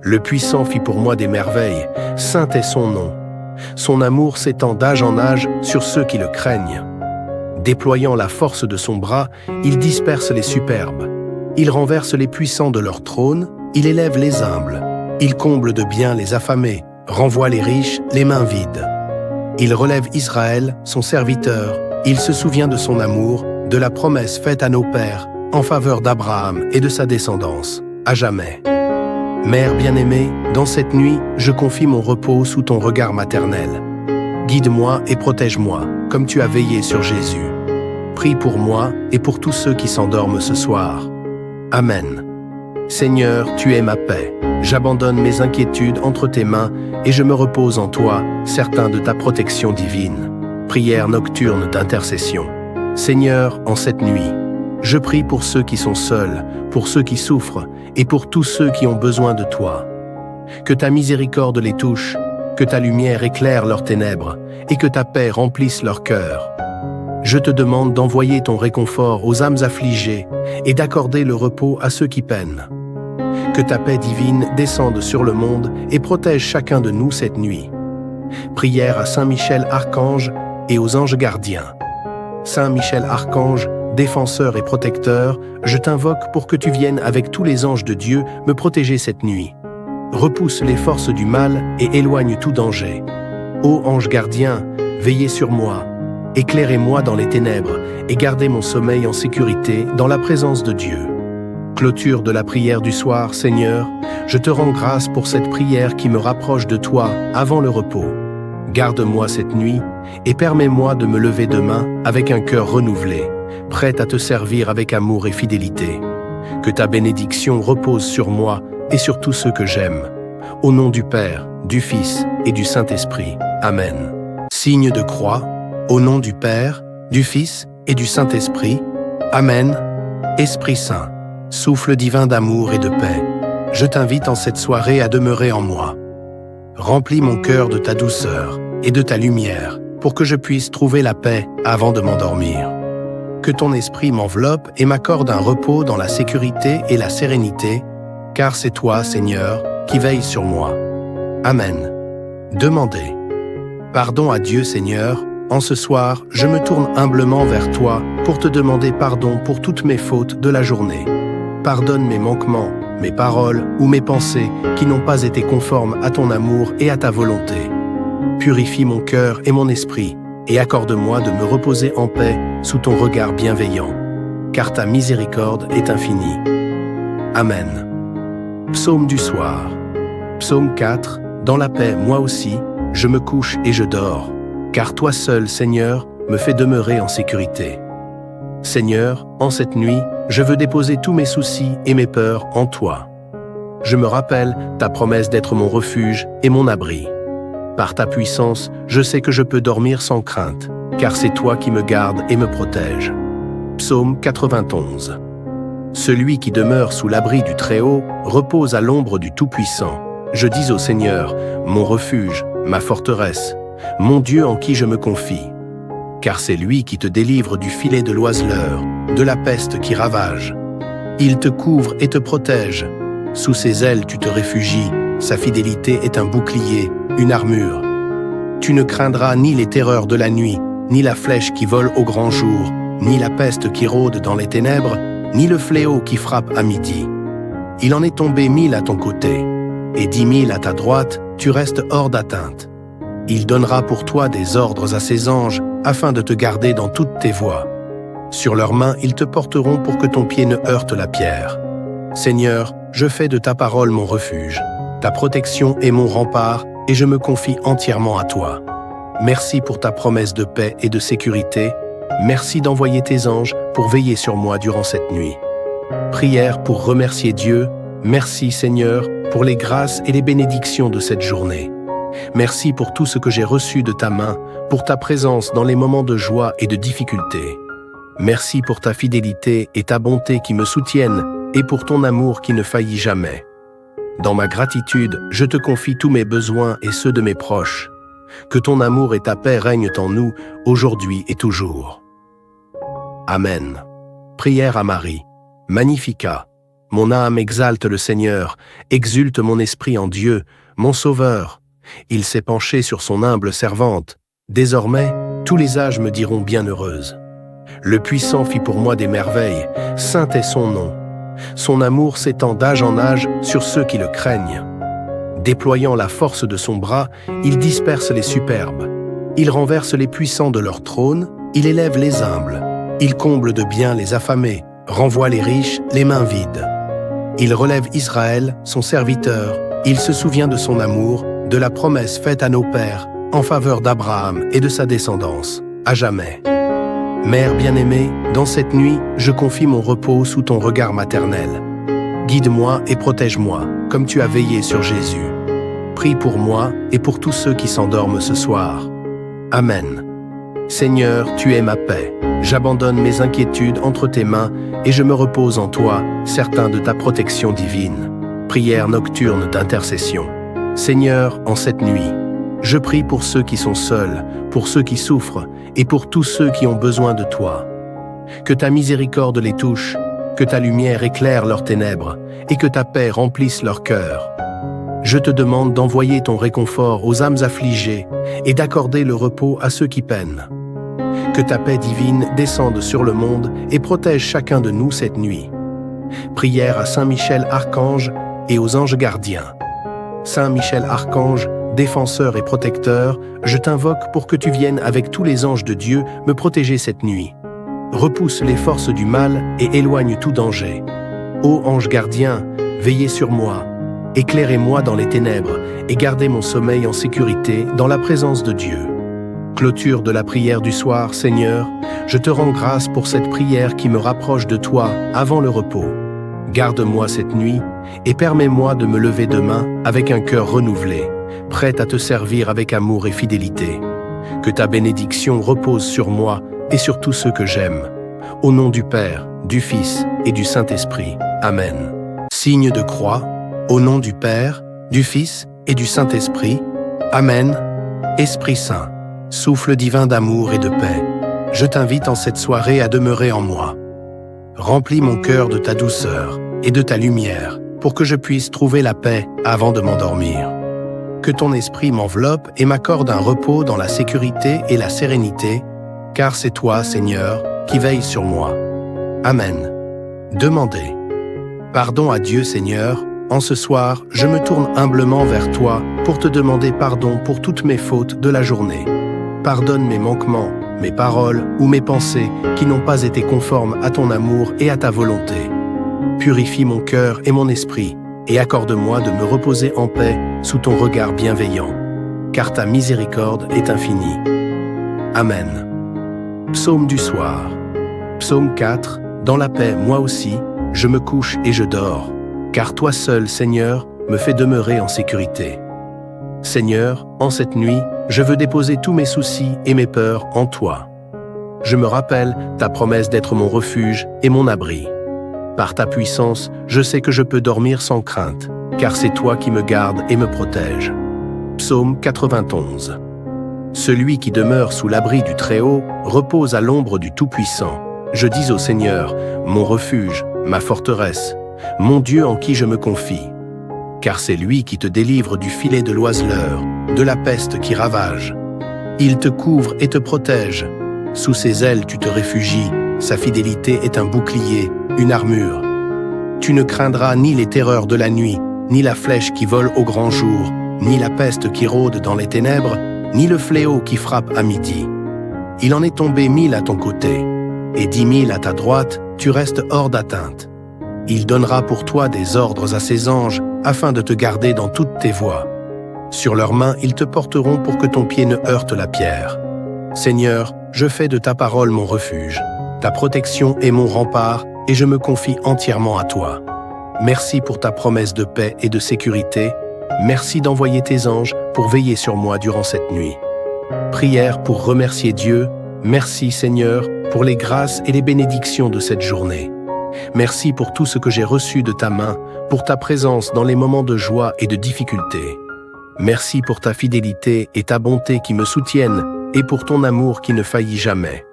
Speaker 1: Le Puissant fit pour moi des merveilles, saint est son nom. Son amour s'étend d'âge en âge sur ceux qui le craignent. Déployant la force de son bras, il disperse les superbes. Il renverse les puissants de leur trône, il élève les humbles. Il comble de bien les affamés, renvoie les riches les mains vides. Il relève Israël, son serviteur, il se souvient de son amour, de la promesse faite à nos pères, en faveur d'Abraham et de sa descendance, à jamais. Mère bien-aimée, dans cette nuit, je confie mon repos sous ton regard maternel. Guide-moi et protège-moi, comme tu as veillé sur Jésus. Prie pour moi et pour tous ceux qui s'endorment ce soir. Amen. Seigneur, tu es ma paix. J'abandonne mes inquiétudes entre tes mains et je me repose en toi, certain de ta protection divine. Prière nocturne d'intercession. Seigneur, en cette nuit, je prie pour ceux qui sont seuls, pour ceux qui souffrent et pour tous ceux qui ont besoin de toi. Que ta miséricorde les touche, que ta lumière éclaire leurs ténèbres et que ta paix remplisse leur cœur. Je te demande d'envoyer ton réconfort aux âmes affligées et d'accorder le repos à ceux qui peinent. Que ta paix divine descende sur le monde et protège chacun de nous cette nuit. Prière à Saint Michel Archange et aux anges gardiens. Saint Michel Archange, défenseur et protecteur, je t'invoque pour que tu viennes avec tous les anges de Dieu me protéger cette nuit. Repousse les forces du mal et éloigne tout danger. Ô ange gardien, veillez sur moi, éclairez-moi dans les ténèbres et gardez mon sommeil en sécurité dans la présence de Dieu. Clôture de la prière du soir, Seigneur, je te rends grâce pour cette prière qui me rapproche de toi avant le repos. Garde-moi cette nuit et permets-moi de me lever demain avec un cœur renouvelé, prêt à te servir avec amour et fidélité. Que ta bénédiction repose sur moi et sur tous ceux que j'aime. Au nom du Père, du Fils et du Saint-Esprit. Amen. Signe de croix, au nom du Père, du Fils et du Saint-Esprit. Amen. Esprit Saint, souffle divin d'amour et de paix, je t'invite en cette soirée à demeurer en moi. Remplis mon cœur de ta douceur et de ta lumière pour que je puisse trouver la paix avant de m'endormir. Que ton esprit m'enveloppe et m'accorde un repos dans la sécurité et la sérénité, car c'est toi, Seigneur, qui veilles sur moi. Amen. Demandez. Pardon à Dieu, Seigneur. En ce soir, je me tourne humblement vers toi pour te demander pardon pour toutes mes fautes de la journée. Pardonne mes manquements, mes paroles ou mes pensées qui n'ont pas été conformes à ton amour et à ta volonté. Purifie mon cœur et mon esprit et accorde-moi de me reposer en paix sous ton regard bienveillant, car ta miséricorde est infinie. Amen. Psaume du soir. Psaume 4. Dans la paix, moi aussi, je me couche et je dors, car toi seul, Seigneur, me fais demeurer en sécurité. Seigneur, en cette nuit, je veux déposer tous mes soucis et mes peurs en toi. Je me rappelle ta promesse d'être mon refuge et mon abri. Par ta puissance, je sais que je peux dormir sans crainte, car c'est toi qui me gardes et me protèges. Psaume 91. Celui qui demeure sous l'abri du Très-Haut repose à l'ombre du Tout-Puissant. Je dis au Seigneur, mon refuge, ma forteresse, mon Dieu en qui je me confie. Car c'est lui qui te délivre du filet de l'oiseleur, de la peste qui ravage. Il te couvre et te protège. Sous ses ailes tu te réfugies, sa fidélité est un bouclier, une armure. Tu ne craindras ni les terreurs de la nuit, ni la flèche qui vole au grand jour, ni la peste qui rôde dans les ténèbres, ni le fléau qui frappe à midi. Il en est tombé 1000 à ton côté, et 10 000 à ta droite, tu restes hors d'atteinte. Il donnera pour toi des ordres à ses anges, afin de te garder dans toutes tes voies. Sur leurs mains, ils te porteront pour que ton pied ne heurte la pierre. Seigneur, je fais de ta parole mon refuge. Ta protection est mon rempart, et je me confie entièrement à toi. Merci pour ta promesse de paix et de sécurité. Merci d'envoyer tes anges pour veiller sur moi durant cette nuit. Prière pour remercier Dieu. Merci, Seigneur, pour les grâces et les bénédictions de cette journée. Merci pour tout ce que j'ai reçu de ta main, pour ta présence dans les moments de joie et de difficulté. Merci pour ta fidélité et ta bonté qui me soutiennent et pour ton amour qui ne faillit jamais. Dans ma gratitude, je te confie tous mes besoins et ceux de mes proches. Que ton amour et ta paix règnent en nous, aujourd'hui et toujours. Amen. Prière à Marie. Magnificat. Mon âme exalte le Seigneur, exulte mon esprit en Dieu, mon Sauveur. Il s'est penché sur son humble servante. Désormais, tous les âges me diront bienheureuse. Le Puissant fit pour moi des merveilles, saint est son nom. Son amour s'étend d'âge en âge sur ceux qui le craignent. Déployant la force de son bras, il disperse les superbes. Il renverse les puissants de leur trône, il élève les humbles. Il comble de bien les affamés, renvoie les riches les mains vides. Il relève Israël, son serviteur, il se souvient de son amour, de la promesse faite à nos pères, en faveur d'Abraham et de sa descendance, à jamais. Mère bien-aimée, dans cette nuit, je confie mon repos sous ton regard maternel. Guide-moi et protège-moi, comme tu as veillé sur Jésus. Prie pour moi et pour tous ceux qui s'endorment ce soir. Amen. Seigneur, tu es ma paix. J'abandonne mes inquiétudes entre tes mains et je me repose en toi, certain de ta protection divine. Prière nocturne d'intercession. Seigneur, en cette nuit, je prie pour ceux qui sont seuls, pour ceux qui souffrent et pour tous ceux qui ont besoin de toi. Que ta miséricorde les touche, que ta lumière éclaire leurs ténèbres et que ta paix remplisse leur cœur. Je te demande d'envoyer ton réconfort aux âmes affligées et d'accorder le repos à ceux qui peinent. Que ta paix divine descende sur le monde et protège chacun de nous cette nuit. Prière à Saint Michel Archange et aux anges gardiens. Saint Michel Archange, défenseur et protecteur, je t'invoque pour que tu viennes avec tous les anges de Dieu me protéger cette nuit. Repousse les forces du mal et éloigne tout danger. Ô ange gardien, veillez sur moi, éclairez-moi dans les ténèbres et gardez mon sommeil en sécurité dans la présence de Dieu. Clôture de la prière du soir, Seigneur, je te rends grâce pour cette prière qui me rapproche de toi avant le repos. Garde-moi cette nuit et permets-moi de me lever demain avec un cœur renouvelé, prêt à te servir avec amour et fidélité. Que ta bénédiction repose sur moi et sur tous ceux que j'aime. Au nom du Père, du Fils et du Saint-Esprit. Amen. Signe de croix, au nom du Père, du Fils et du Saint-Esprit. Amen. Esprit Saint, souffle divin d'amour et de paix, je t'invite en cette soirée à demeurer en moi. Remplis mon cœur de ta douceur et de ta lumière pour que je puisse trouver la paix avant de m'endormir. Que ton esprit m'enveloppe et m'accorde un repos dans la sécurité et la sérénité, car c'est toi, Seigneur, qui veilles sur moi. Amen. Demandez. Pardon à Dieu, Seigneur. En ce soir, je me tourne humblement vers toi pour te demander pardon pour toutes mes fautes de la journée. Pardonne mes manquements, mes paroles ou mes pensées qui n'ont pas été conformes à ton amour et à ta volonté. Purifie mon cœur et mon esprit et accorde-moi de me reposer en paix sous ton regard bienveillant, car ta miséricorde est infinie. Amen. Psaume du soir. Psaume 4. Dans la paix, moi aussi, je me couche et je dors, car toi seul, Seigneur, me fais demeurer en sécurité. Seigneur, en cette nuit, je veux déposer tous mes soucis et mes peurs en toi. Je me rappelle ta promesse d'être mon refuge et mon abri. Par ta puissance, je sais que je peux dormir sans crainte, car c'est toi qui me gardes et me protèges. Psaume 91. Celui qui demeure sous l'abri du Très-Haut repose à l'ombre du Tout-Puissant. Je dis au Seigneur, mon refuge, ma forteresse, mon Dieu en qui je me confie. Car c'est lui qui te délivre du filet de l'oiseleur, de la peste qui ravage. Il te couvre et te protège. Sous ses ailes tu te réfugies, sa fidélité est un bouclier, une armure. Tu ne craindras ni les terreurs de la nuit, ni la flèche qui vole au grand jour, ni la peste qui rôde dans les ténèbres, ni le fléau qui frappe à midi. Il en est tombé 1000 à ton côté, et 10 000 à ta droite, tu restes hors d'atteinte. Il donnera pour toi des ordres à ses anges, afin de te garder dans toutes tes voies. Sur leurs mains, ils te porteront pour que ton pied ne heurte la pierre. Seigneur, je fais de ta parole mon refuge. Ta protection est mon rempart, et je me confie entièrement à toi. Merci pour ta promesse de paix et de sécurité. Merci d'envoyer tes anges pour veiller sur moi durant cette nuit. Prière pour remercier Dieu. Merci, Seigneur, pour les grâces et les bénédictions de cette journée. Merci pour tout ce que j'ai reçu de ta main, pour ta présence dans les moments de joie et de difficulté. Merci pour ta fidélité et ta bonté qui me soutiennent et pour ton amour qui ne faillit jamais.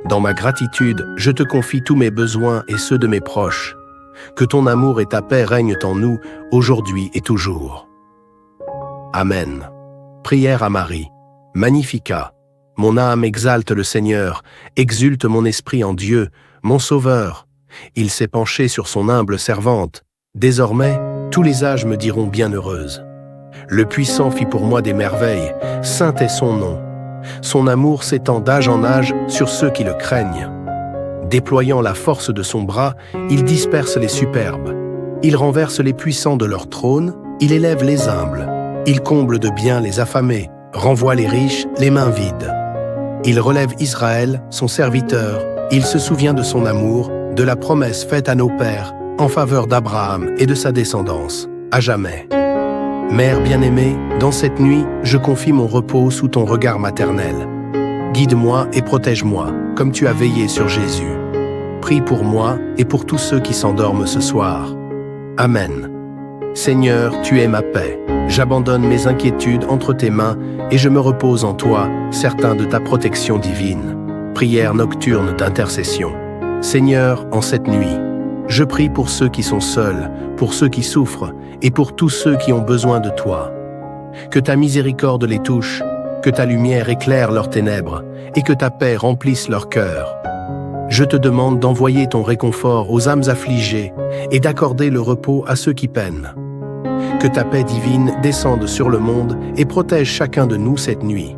Speaker 1: Dans ma gratitude, je te confie tous mes besoins et ceux de mes proches. Que ton amour et ta paix règnent en nous, aujourd'hui et toujours. Amen. Prière à Marie. Magnificat. Mon âme exalte le Seigneur, exulte mon esprit en Dieu, mon Sauveur. Il s'est penché sur son humble servante. Désormais, tous les âges me diront bienheureuse. Le Puissant fit pour moi des merveilles, saint est son nom. Son amour s'étend d'âge en âge sur ceux qui le craignent. Déployant la force de son bras, il disperse les superbes. Il renverse les puissants de leur trône, il élève les humbles. Il comble de bien les affamés, renvoie les riches les mains vides. Il relève Israël, son serviteur, il se souvient de son amour, de la promesse faite à nos pères, en faveur d'Abraham et de sa descendance, à jamais. Mère bien-aimée, dans cette nuit, je confie mon repos sous ton regard maternel. Guide-moi et protège-moi, comme tu as veillé sur Jésus. Prie pour moi et pour tous ceux qui s'endorment ce soir. Amen. Seigneur, tu es ma paix. J'abandonne mes inquiétudes entre tes mains et je me repose en toi, certain de ta protection divine. Prière nocturne d'intercession. Seigneur, en cette nuit, Je prie pour ceux qui sont seuls, pour ceux qui souffrent et pour tous ceux qui ont besoin de toi. Que ta miséricorde les touche, que ta lumière éclaire leurs ténèbres et que ta paix remplisse leur cœur. Je te demande d'envoyer ton réconfort aux âmes affligées et d'accorder le repos à ceux qui peinent. Que ta paix divine descende sur le monde et protège chacun de nous cette nuit.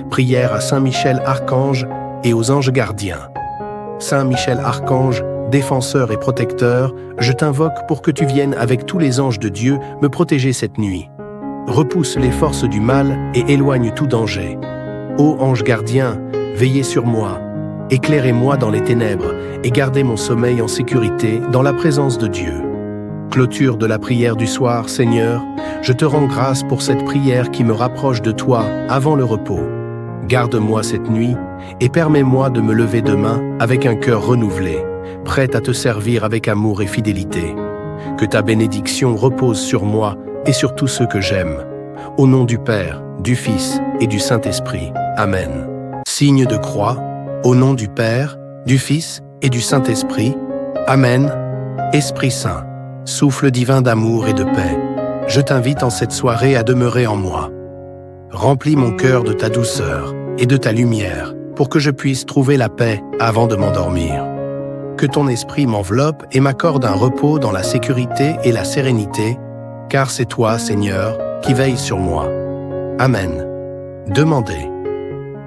Speaker 1: Prière à Saint Michel Archange et aux anges gardiens. Saint Michel Archange, défenseur et protecteur, je t'invoque pour que tu viennes avec tous les anges de Dieu me protéger cette nuit. Repousse les forces du mal et éloigne tout danger. Ô ange gardien, veillez sur moi, éclairez-moi dans les ténèbres et gardez mon sommeil en sécurité dans la présence de Dieu. Clôture de la prière du soir, Seigneur, je te rends grâce pour cette prière qui me rapproche de toi avant le repos. Garde-moi cette nuit et permets-moi de me lever demain avec un cœur renouvelé, prêt à te servir avec amour et fidélité. Que ta bénédiction repose sur moi et sur tous ceux que j'aime. Au nom du Père, du Fils et du Saint-Esprit. Amen. Signe de croix, au nom du Père, du Fils et du Saint-Esprit. Amen. Esprit Saint, souffle divin d'amour et de paix, je t'invite en cette soirée à demeurer en moi. Remplis mon cœur de ta douceur et de ta lumière pour que je puisse trouver la paix avant de m'endormir. Que ton esprit m'enveloppe et m'accorde un repos dans la sécurité et la sérénité, car c'est toi, Seigneur, qui veilles sur moi. Amen. Demandez.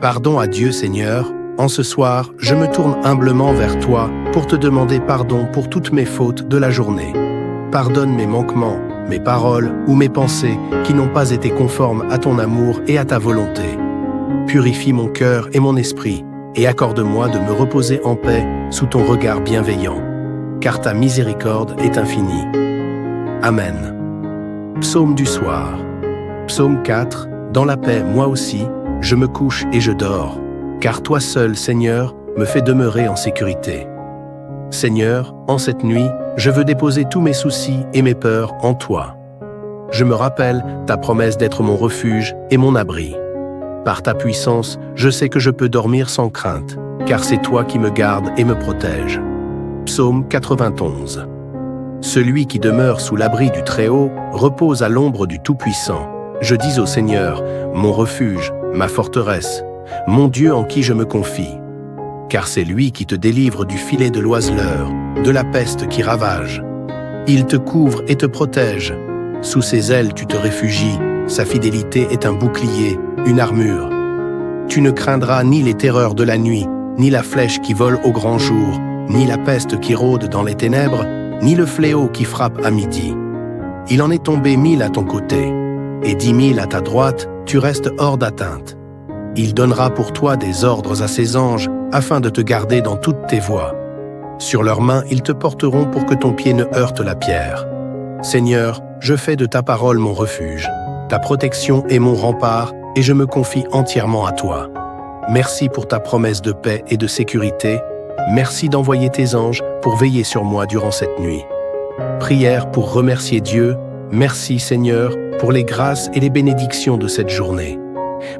Speaker 1: Pardon à Dieu, Seigneur. En ce soir, je me tourne humblement vers toi pour te demander pardon pour toutes mes fautes de la journée. Pardonne mes manquements, mes paroles ou mes pensées qui n'ont pas été conformes à ton amour et à ta volonté. Purifie mon cœur et mon esprit et accorde-moi de me reposer en paix sous ton regard bienveillant, car ta miséricorde est infinie. Amen. Psaume du soir. Psaume 4. Dans la paix, moi aussi, je me couche et je dors, car toi seul, Seigneur, me fais demeurer en sécurité. Seigneur, en cette nuit, je veux déposer tous mes soucis et mes peurs en toi. Je me rappelle ta promesse d'être mon refuge et mon abri. Par ta puissance, je sais que je peux dormir sans crainte, car c'est toi qui me gardes et me protèges. Psaume 91. Celui qui demeure sous l'abri du Très-Haut repose à l'ombre du Tout-Puissant. Je dis au Seigneur, mon refuge, ma forteresse, mon Dieu en qui je me confie. Car c'est lui qui te délivre du filet de l'oiseleur, de la peste qui ravage. Il te couvre et te protège. Sous ses ailes tu te réfugies, sa fidélité est un bouclier, une armure. Tu ne craindras ni les terreurs de la nuit, ni la flèche qui vole au grand jour, ni la peste qui rôde dans les ténèbres, ni le fléau qui frappe à midi. Il en est tombé 1000 à ton côté, et 10 000 à ta droite, tu restes hors d'atteinte. Il donnera pour toi des ordres à ses anges, afin de te garder dans toutes tes voies. Sur leurs mains, ils te porteront pour que ton pied ne heurte la pierre. Seigneur, je fais de ta parole mon refuge. Ta protection est mon rempart, et je me confie entièrement à toi. Merci pour ta promesse de paix et de sécurité. Merci d'envoyer tes anges pour veiller sur moi durant cette nuit. Prière pour remercier Dieu. Merci, Seigneur, pour les grâces et les bénédictions de cette journée.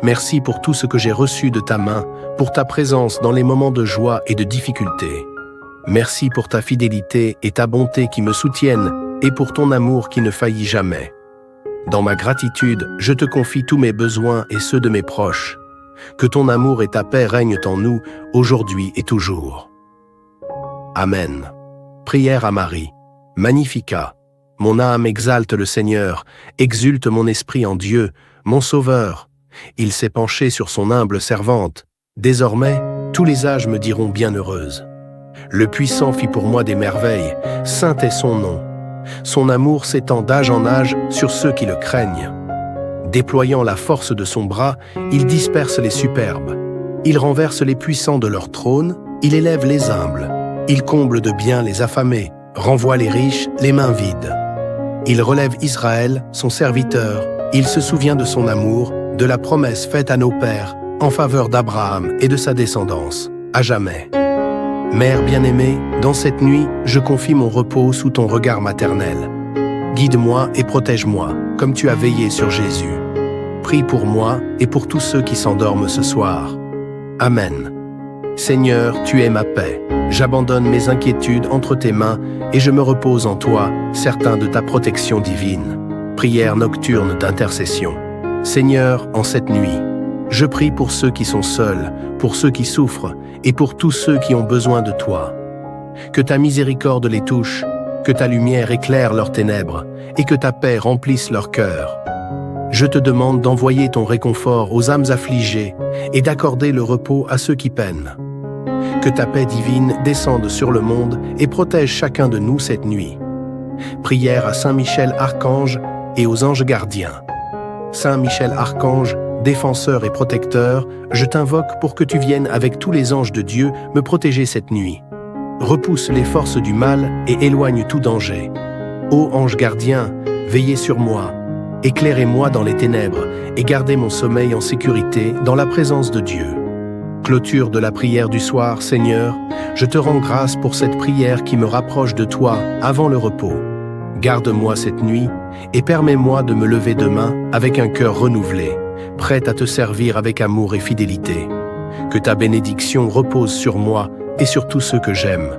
Speaker 1: Merci pour tout ce que j'ai reçu de ta main, pour ta présence dans les moments de joie et de difficulté. Merci pour ta fidélité et ta bonté qui me soutiennent et pour ton amour qui ne faillit jamais. Dans ma gratitude, je te confie tous mes besoins et ceux de mes proches. Que ton amour et ta paix règnent en nous, aujourd'hui et toujours. Amen. Prière à Marie. Magnificat. Mon âme exalte le Seigneur, exulte mon esprit en Dieu, mon Sauveur. Il s'est penché sur son humble servante. Désormais, tous les âges me diront bienheureuse. Le Puissant fit pour moi des merveilles, saint est son nom. Son amour s'étend d'âge en âge sur ceux qui le craignent. Déployant la force de son bras, il disperse les superbes. Il renverse les puissants de leur trône, il élève les humbles. Il comble de bien les affamés, renvoie les riches les mains vides. Il relève Israël, son serviteur, il se souvient de son amour, de la promesse faite à nos pères, en faveur d'Abraham et de sa descendance, à jamais. Mère bien-aimée, dans cette nuit, je confie mon repos sous ton regard maternel. Guide-moi et protège-moi, comme tu as veillé sur Jésus. Prie pour moi et pour tous ceux qui s'endorment ce soir. Amen. Seigneur, tu es ma paix. J'abandonne mes inquiétudes entre tes mains et je me repose en toi, certain de ta protection divine. Prière nocturne d'intercession. Seigneur, en cette nuit, je prie pour ceux qui sont seuls, pour ceux qui souffrent et pour tous ceux qui ont besoin de toi. Que ta miséricorde les touche, que ta lumière éclaire leurs ténèbres et que ta paix remplisse leur cœur. Je te demande d'envoyer ton réconfort aux âmes affligées et d'accorder le repos à ceux qui peinent. Que ta paix divine descende sur le monde et protège chacun de nous cette nuit. Prière à Saint Michel Archange et aux anges gardiens. Saint Michel Archange, défenseur et protecteur, je t'invoque pour que tu viennes avec tous les anges de Dieu me protéger cette nuit. Repousse les forces du mal et éloigne tout danger. Ô ange gardien, veillez sur moi, éclairez-moi dans les ténèbres et gardez mon sommeil en sécurité dans la présence de Dieu. Clôture de la prière du soir, Seigneur, je te rends grâce pour cette prière qui me rapproche de toi avant le repos. Garde-moi cette nuit et permets-moi de me lever demain avec un cœur renouvelé, prêt à te servir avec amour et fidélité. Que ta bénédiction repose sur moi et sur tous ceux que j'aime.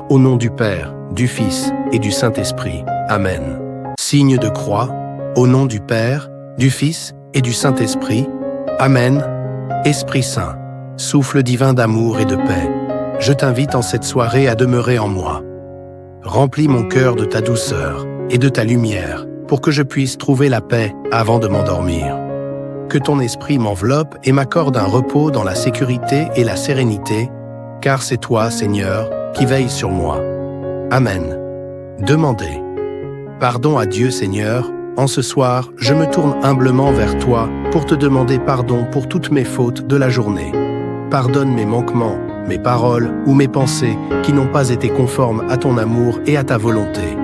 Speaker 1: Au nom du Père, du Fils et du Saint-Esprit. Amen. Signe de croix, au nom du Père, du Fils et du Saint-Esprit. Amen. Esprit Saint, souffle divin d'amour et de paix, je t'invite en cette soirée à demeurer en moi. Remplis mon cœur de ta douceur et de ta lumière pour que je puisse trouver la paix avant de m'endormir. Que ton esprit m'enveloppe et m'accorde un repos dans la sécurité et la sérénité, car c'est toi, Seigneur, qui veilles sur moi. Amen. Demandez. Pardon à Dieu, Seigneur. En ce soir, je me tourne humblement vers toi pour te demander pardon pour toutes mes fautes de la journée. Pardonne mes manquements, mes paroles ou mes pensées qui n'ont pas été conformes à ton amour et à ta volonté.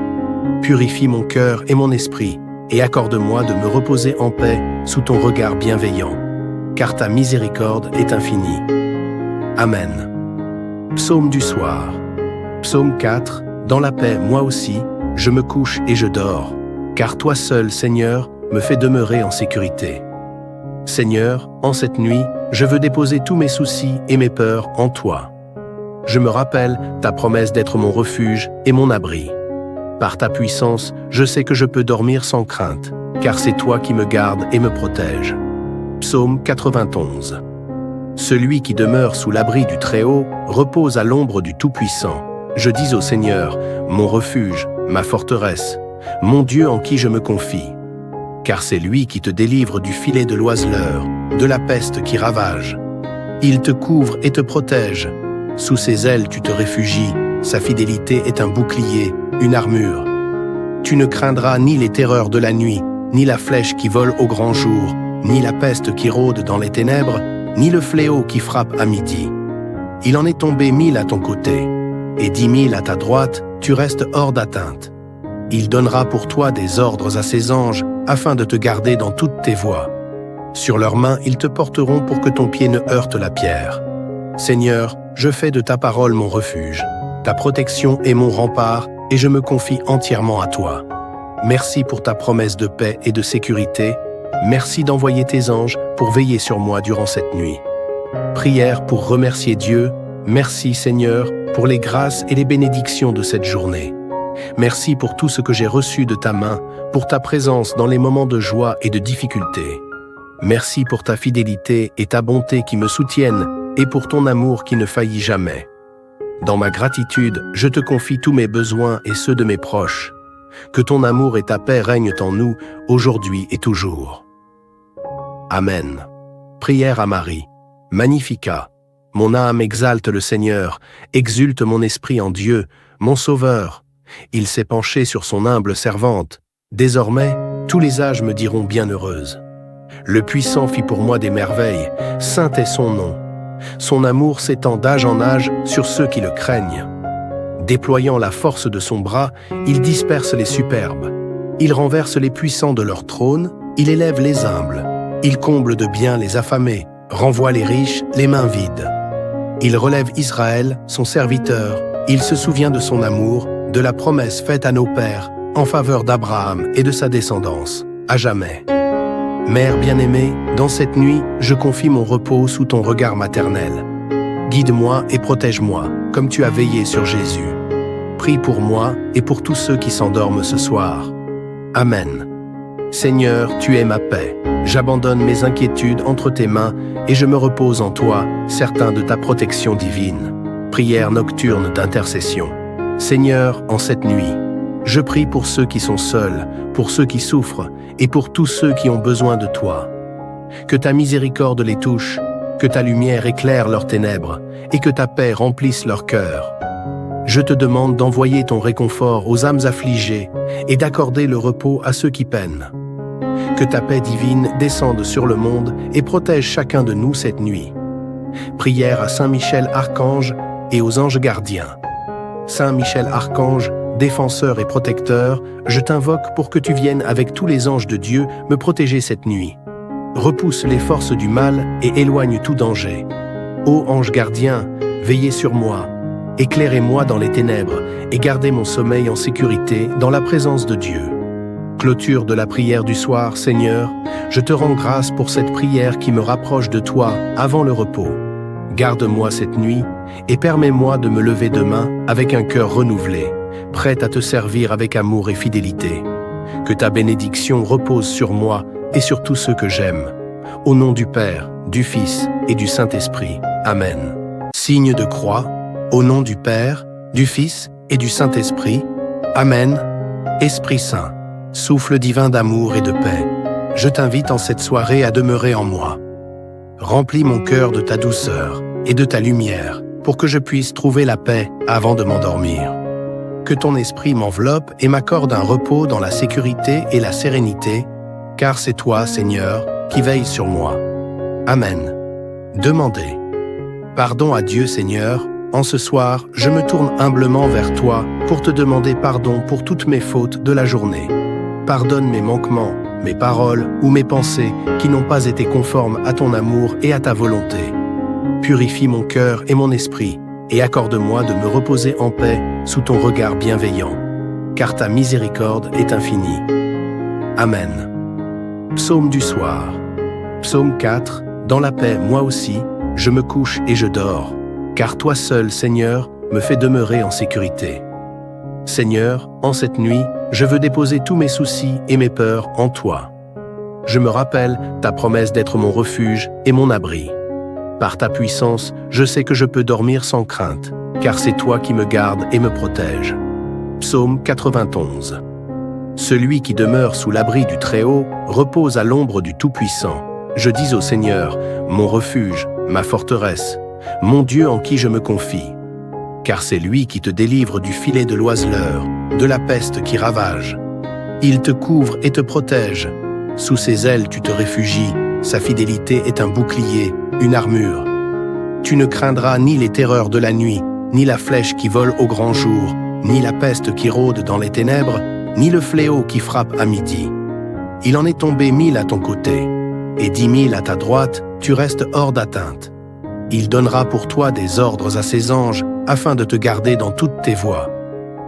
Speaker 1: Purifie mon cœur et mon esprit et accorde-moi de me reposer en paix sous ton regard bienveillant, car ta miséricorde est infinie. Amen. Psaume du soir. Psaume 4. Dans la paix, moi aussi, je me couche et je dors, car toi seul, Seigneur, me fais demeurer en sécurité. Seigneur, en cette nuit, je veux déposer tous mes soucis et mes peurs en toi. Je me rappelle ta promesse d'être mon refuge et mon abri. Par ta puissance, je sais que je peux dormir sans crainte, car c'est toi qui me gardes et me protèges. Psaume 91. Celui qui demeure sous l'abri du Très-Haut repose à l'ombre du Tout-Puissant. Je dis au Seigneur, mon refuge, ma forteresse, mon Dieu en qui je me confie. Car c'est lui qui te délivre du filet de l'oiseleur, de la peste qui ravage. Il te couvre et te protège. Sous ses ailes tu te réfugies, sa fidélité est un bouclier, une armure. Tu ne craindras ni les terreurs de la nuit, ni la flèche qui vole au grand jour, ni la peste qui rôde dans les ténèbres, ni le fléau qui frappe à midi. Il en est tombé 1000 à ton côté, et 10 000 à ta droite, tu restes hors d'atteinte. Il donnera pour toi des ordres à ses anges, afin de te garder dans toutes tes voies. Sur leurs mains, ils te porteront pour que ton pied ne heurte la pierre. Seigneur, je fais de ta parole mon refuge. Ta protection est mon rempart, et je me confie entièrement à toi. Merci pour ta promesse de paix et de sécurité. Merci d'envoyer tes anges pour veiller sur moi durant cette nuit. Prière pour remercier Dieu. Merci, Seigneur, pour les grâces et les bénédictions de cette journée. Merci pour tout ce que j'ai reçu de ta main, pour ta présence dans les moments de joie et de difficulté. Merci pour ta fidélité et ta bonté qui me soutiennent et pour ton amour qui ne faillit jamais. Dans ma gratitude, je te confie tous mes besoins et ceux de mes proches. Que ton amour et ta paix règnent en nous, aujourd'hui et toujours. Amen. Prière à Marie. Magnificat. Mon âme exalte le Seigneur, exulte mon esprit en Dieu, mon Sauveur. Il s'est penché sur son humble servante. Désormais, tous les âges me diront bienheureuse. Le Puissant fit pour moi des merveilles, saint est son nom. Son amour s'étend d'âge en âge sur ceux qui le craignent. Déployant la force de son bras, il disperse les superbes. Il renverse les puissants de leur trône, il élève les humbles. Il comble de bien les affamés, renvoie les riches les mains vides. Il relève Israël, son serviteur, il se souvient de son amour, de la promesse faite à nos pères, en faveur d'Abraham et de sa descendance, à jamais. Mère bien-aimée, dans cette nuit, je confie mon repos sous ton regard maternel. Guide-moi et protège-moi, comme tu as veillé sur Jésus. Prie pour moi et pour tous ceux qui s'endorment ce soir. Amen. Seigneur, tu es ma paix. J'abandonne mes inquiétudes entre tes mains et je me repose en toi, certain de ta protection divine. Prière nocturne d'intercession. Seigneur, en cette nuit, je prie pour ceux qui sont seuls, pour ceux qui souffrent et pour tous ceux qui ont besoin de toi. Que ta miséricorde les touche, que ta lumière éclaire leurs ténèbres et que ta paix remplisse leur cœur. Je te demande d'envoyer ton réconfort aux âmes affligées et d'accorder le repos à ceux qui peinent. Que ta paix divine descende sur le monde et protège chacun de nous cette nuit. Prière à Saint Michel Archange et aux anges gardiens. Saint Michel Archange, défenseur et protecteur, je t'invoque pour que tu viennes avec tous les anges de Dieu me protéger cette nuit. Repousse les forces du mal et éloigne tout danger. Ô ange gardien, veillez sur moi, éclairez-moi dans les ténèbres et gardez mon sommeil en sécurité dans la présence de Dieu. Clôture de la prière du soir, Seigneur, je te rends grâce pour cette prière qui me rapproche de toi avant le repos. Garde-moi cette nuit et permets-moi de me lever demain avec un cœur renouvelé, prêt à te servir avec amour et fidélité. Que ta bénédiction repose sur moi et sur tous ceux que j'aime. Au nom du Père, du Fils et du Saint-Esprit. Amen. Signe de croix, au nom du Père, du Fils et du Saint-Esprit. Amen. Esprit Saint, souffle divin d'amour et de paix, je t'invite en cette soirée à demeurer en moi. Remplis mon cœur de ta douceur et de ta lumière pour que je puisse trouver la paix avant de m'endormir. Que ton esprit m'enveloppe et m'accorde un repos dans la sécurité et la sérénité, car c'est toi, Seigneur, qui veilles sur moi. Amen. Demandez. Pardon à Dieu, Seigneur. En ce soir, je me tourne humblement vers toi pour te demander pardon pour toutes mes fautes de la journée. Pardonne mes manquements, mes paroles ou mes pensées qui n'ont pas été conformes à ton amour et à ta volonté. Purifie mon cœur et mon esprit et accorde-moi de me reposer en paix sous ton regard bienveillant, car ta miséricorde est infinie. Amen. Psaume du soir. Psaume 4. Dans la paix, moi aussi, je me couche et je dors, car toi seul, Seigneur, me fais demeurer en sécurité. Seigneur, en cette nuit, je veux déposer tous mes soucis et mes peurs en toi. Je me rappelle ta promesse d'être mon refuge et mon abri. Par ta puissance, je sais que je peux dormir sans crainte, car c'est toi qui me gardes et me protèges. Psaume 91. Celui qui demeure sous l'abri du Très-Haut repose à l'ombre du Tout-Puissant. Je dis au Seigneur, mon refuge, ma forteresse, mon Dieu en qui je me confie. Car c'est lui qui te délivre du filet de l'oiseleur, de la peste qui ravage. Il te couvre et te protège. Sous ses ailes tu te réfugies, sa fidélité est un bouclier, une armure. Tu ne craindras ni les terreurs de la nuit, ni la flèche qui vole au grand jour, ni la peste qui rôde dans les ténèbres, ni le fléau qui frappe à midi. Il en est tombé 1000 à ton côté, et 10 000 à ta droite, tu restes hors d'atteinte. Il donnera pour toi des ordres à ses anges, afin de te garder dans toutes tes voies.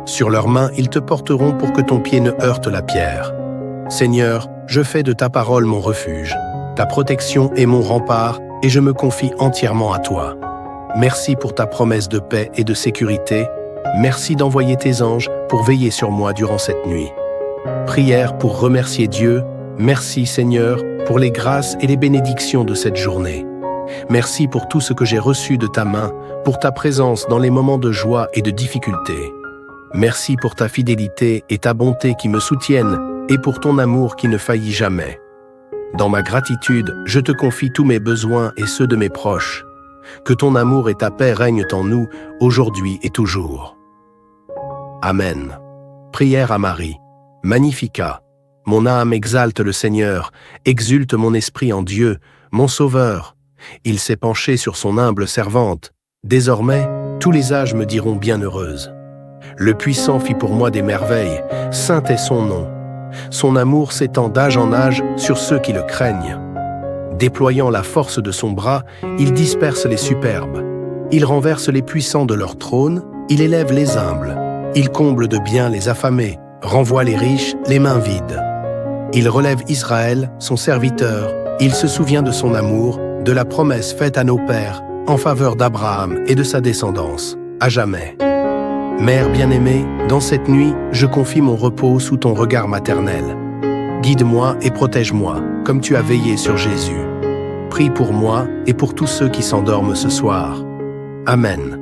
Speaker 1: Sur leurs mains, ils te porteront pour que ton pied ne heurte la pierre. Seigneur, je fais de ta parole mon refuge. Ta protection est mon rempart, et je me confie entièrement à toi. Merci pour ta promesse de paix et de sécurité. Merci d'envoyer tes anges pour veiller sur moi durant cette nuit. Prière pour remercier Dieu. Merci, Seigneur, pour les grâces et les bénédictions de cette journée. Merci pour tout ce que j'ai reçu de ta main, pour ta présence dans les moments de joie et de difficulté. Merci pour ta fidélité et ta bonté qui me soutiennent et pour ton amour qui ne faillit jamais. Dans ma gratitude, je te confie tous mes besoins et ceux de mes proches. Que ton amour et ta paix règnent en nous, aujourd'hui et toujours. Amen. Prière à Marie. Magnificat. Mon âme exalte le Seigneur, exulte mon esprit en Dieu, mon Sauveur. Il s'est penché sur son humble servante. Désormais, tous les âges me diront bienheureuse. Le Puissant fit pour moi des merveilles, saint est son nom. Son amour s'étend d'âge en âge sur ceux qui le craignent. Déployant la force de son bras, il disperse les superbes. Il renverse les puissants de leur trône, il élève les humbles. Il comble de bien les affamés, renvoie les riches les mains vides. Il relève Israël, son serviteur, il se souvient de son amour, de la promesse faite à nos pères, en faveur d'Abraham et de sa descendance, à jamais. Mère bien-aimée, dans cette nuit, je confie mon repos sous ton regard maternel. Guide-moi et protège-moi, comme tu as veillé sur Jésus. Prie pour moi et pour tous ceux qui s'endorment ce soir. Amen.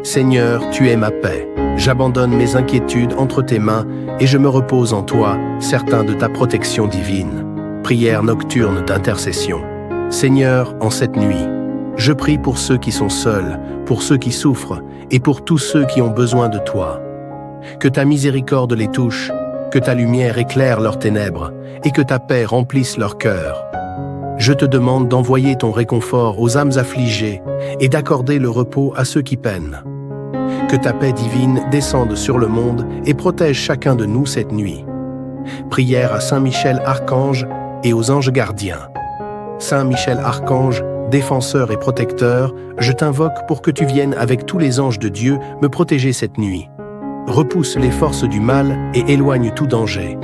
Speaker 1: Seigneur, tu es ma paix. J'abandonne mes inquiétudes entre tes mains et je me repose en toi, certain de ta protection divine. Prière nocturne d'intercession. Seigneur, en cette nuit, je prie pour ceux qui sont seuls, pour ceux qui souffrent et pour tous ceux qui ont besoin de toi. Que ta miséricorde les touche, que ta lumière éclaire leurs ténèbres et que ta paix remplisse leur cœur. Je te demande d'envoyer ton réconfort aux âmes affligées et d'accorder le repos à ceux qui peinent. Que ta paix divine descende sur le monde et protège chacun de nous cette nuit. Prière à Saint Michel Archange et aux anges gardiens. Saint Michel Archange, défenseur et protecteur, je t'invoque pour que tu viennes avec tous les anges de Dieu me protéger cette nuit. Repousse les forces du mal et éloigne tout danger.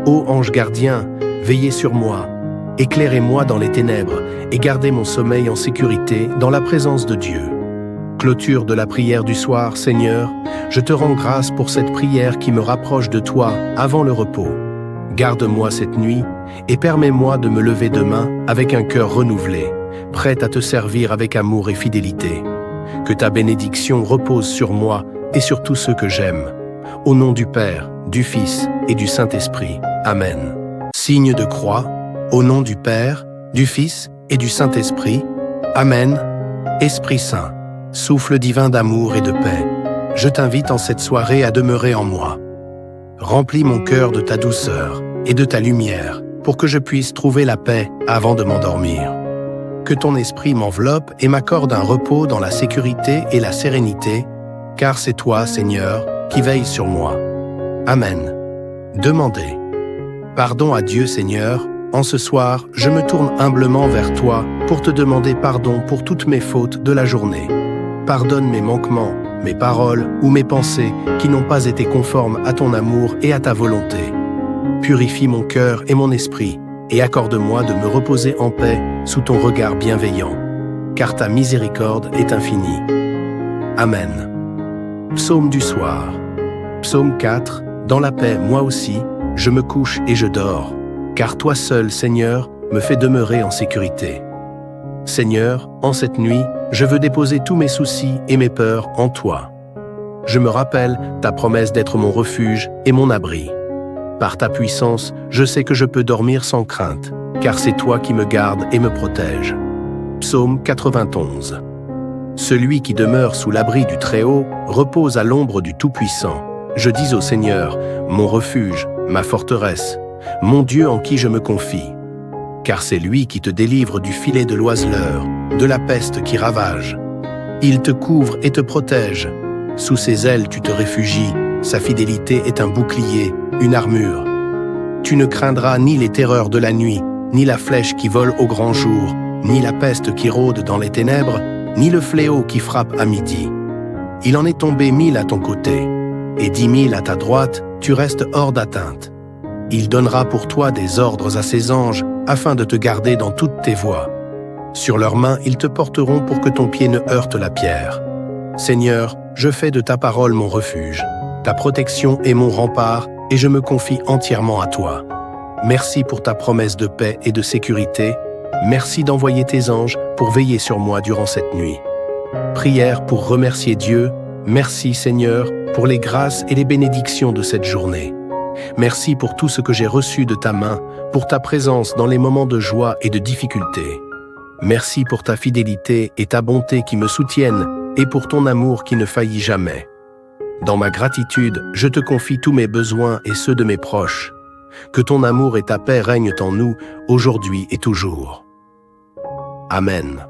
Speaker 1: Ô ange gardien, veillez sur moi, éclairez-moi dans les ténèbres et gardez mon sommeil en sécurité dans la présence de Dieu. Clôture de la prière du soir, Seigneur, je te rends grâce pour cette prière qui me rapproche de toi avant le repos. Garde-moi cette nuit et permets-moi de me lever demain avec un cœur renouvelé, prêt à te servir avec amour et fidélité. Que ta bénédiction repose sur moi et sur tous ceux que j'aime. Au nom du Père, du Fils et du Saint-Esprit. Amen. Signe de croix, au nom du Père, du Fils et du Saint-Esprit. Amen. Esprit Saint, souffle divin d'amour et de paix, je t'invite en cette soirée à demeurer en moi. Remplis mon cœur de ta douceur et de ta lumière pour que je puisse trouver la paix avant de m'endormir. Que ton esprit m'enveloppe et m'accorde un repos dans la sécurité et la sérénité, car c'est toi, Seigneur, qui veilles sur moi. Amen. Demandez. Pardon à Dieu, Seigneur. En ce soir, je me tourne humblement vers toi pour te demander pardon pour toutes mes fautes de la journée. Pardonne mes manquements, mes paroles ou mes pensées qui n'ont pas été conformes à ton amour et à ta volonté. Purifie mon cœur et mon esprit et accorde-moi de me reposer en paix sous ton regard bienveillant, car ta miséricorde est infinie. Amen. Psaume du soir. Psaume 4. Dans la paix, moi aussi, je me couche et je dors, car toi seul, Seigneur, me fais demeurer en sécurité. Seigneur, en cette nuit, je veux déposer tous mes soucis et mes peurs en toi. Je me rappelle ta promesse d'être mon refuge et mon abri. Par ta puissance, je sais que je peux dormir sans crainte, car c'est toi qui me gardes et me protèges. Psaume 91. Celui qui demeure sous l'abri du Très-Haut repose à l'ombre du Tout-Puissant. Je dis au Seigneur, mon refuge, ma forteresse, mon Dieu en qui je me confie. Car c'est lui qui te délivre du filet de l'oiseleur, de la peste qui ravage. Il te couvre et te protège. Sous ses ailes tu te réfugies, sa fidélité est un bouclier, une armure. Tu ne craindras ni les terreurs de la nuit, ni la flèche qui vole au grand jour, ni la peste qui rôde dans les ténèbres, ni le fléau qui frappe à midi. Il en est tombé 1000 à ton côté, et 10 000 à ta droite, tu restes hors d'atteinte. Il donnera pour toi des ordres à ses anges, afin de te garder dans toutes tes voies. Sur leurs mains, ils te porteront pour que ton pied ne heurte la pierre. Seigneur, je fais de ta parole mon refuge. Ta protection est mon rempart, et je me confie entièrement à toi. Merci pour ta promesse de paix et de sécurité. Merci d'envoyer tes anges pour veiller sur moi durant cette nuit. Prière pour remercier Dieu. Merci, Seigneur, pour les grâces et les bénédictions de cette journée. Merci pour tout ce que j'ai reçu de ta main, pour ta présence dans les moments de joie et de difficulté. Merci pour ta fidélité et ta bonté qui me soutiennent et pour ton amour qui ne faillit jamais. Dans ma gratitude, je te confie tous mes besoins et ceux de mes proches. Que ton amour et ta paix règnent en nous, aujourd'hui et toujours. Amen.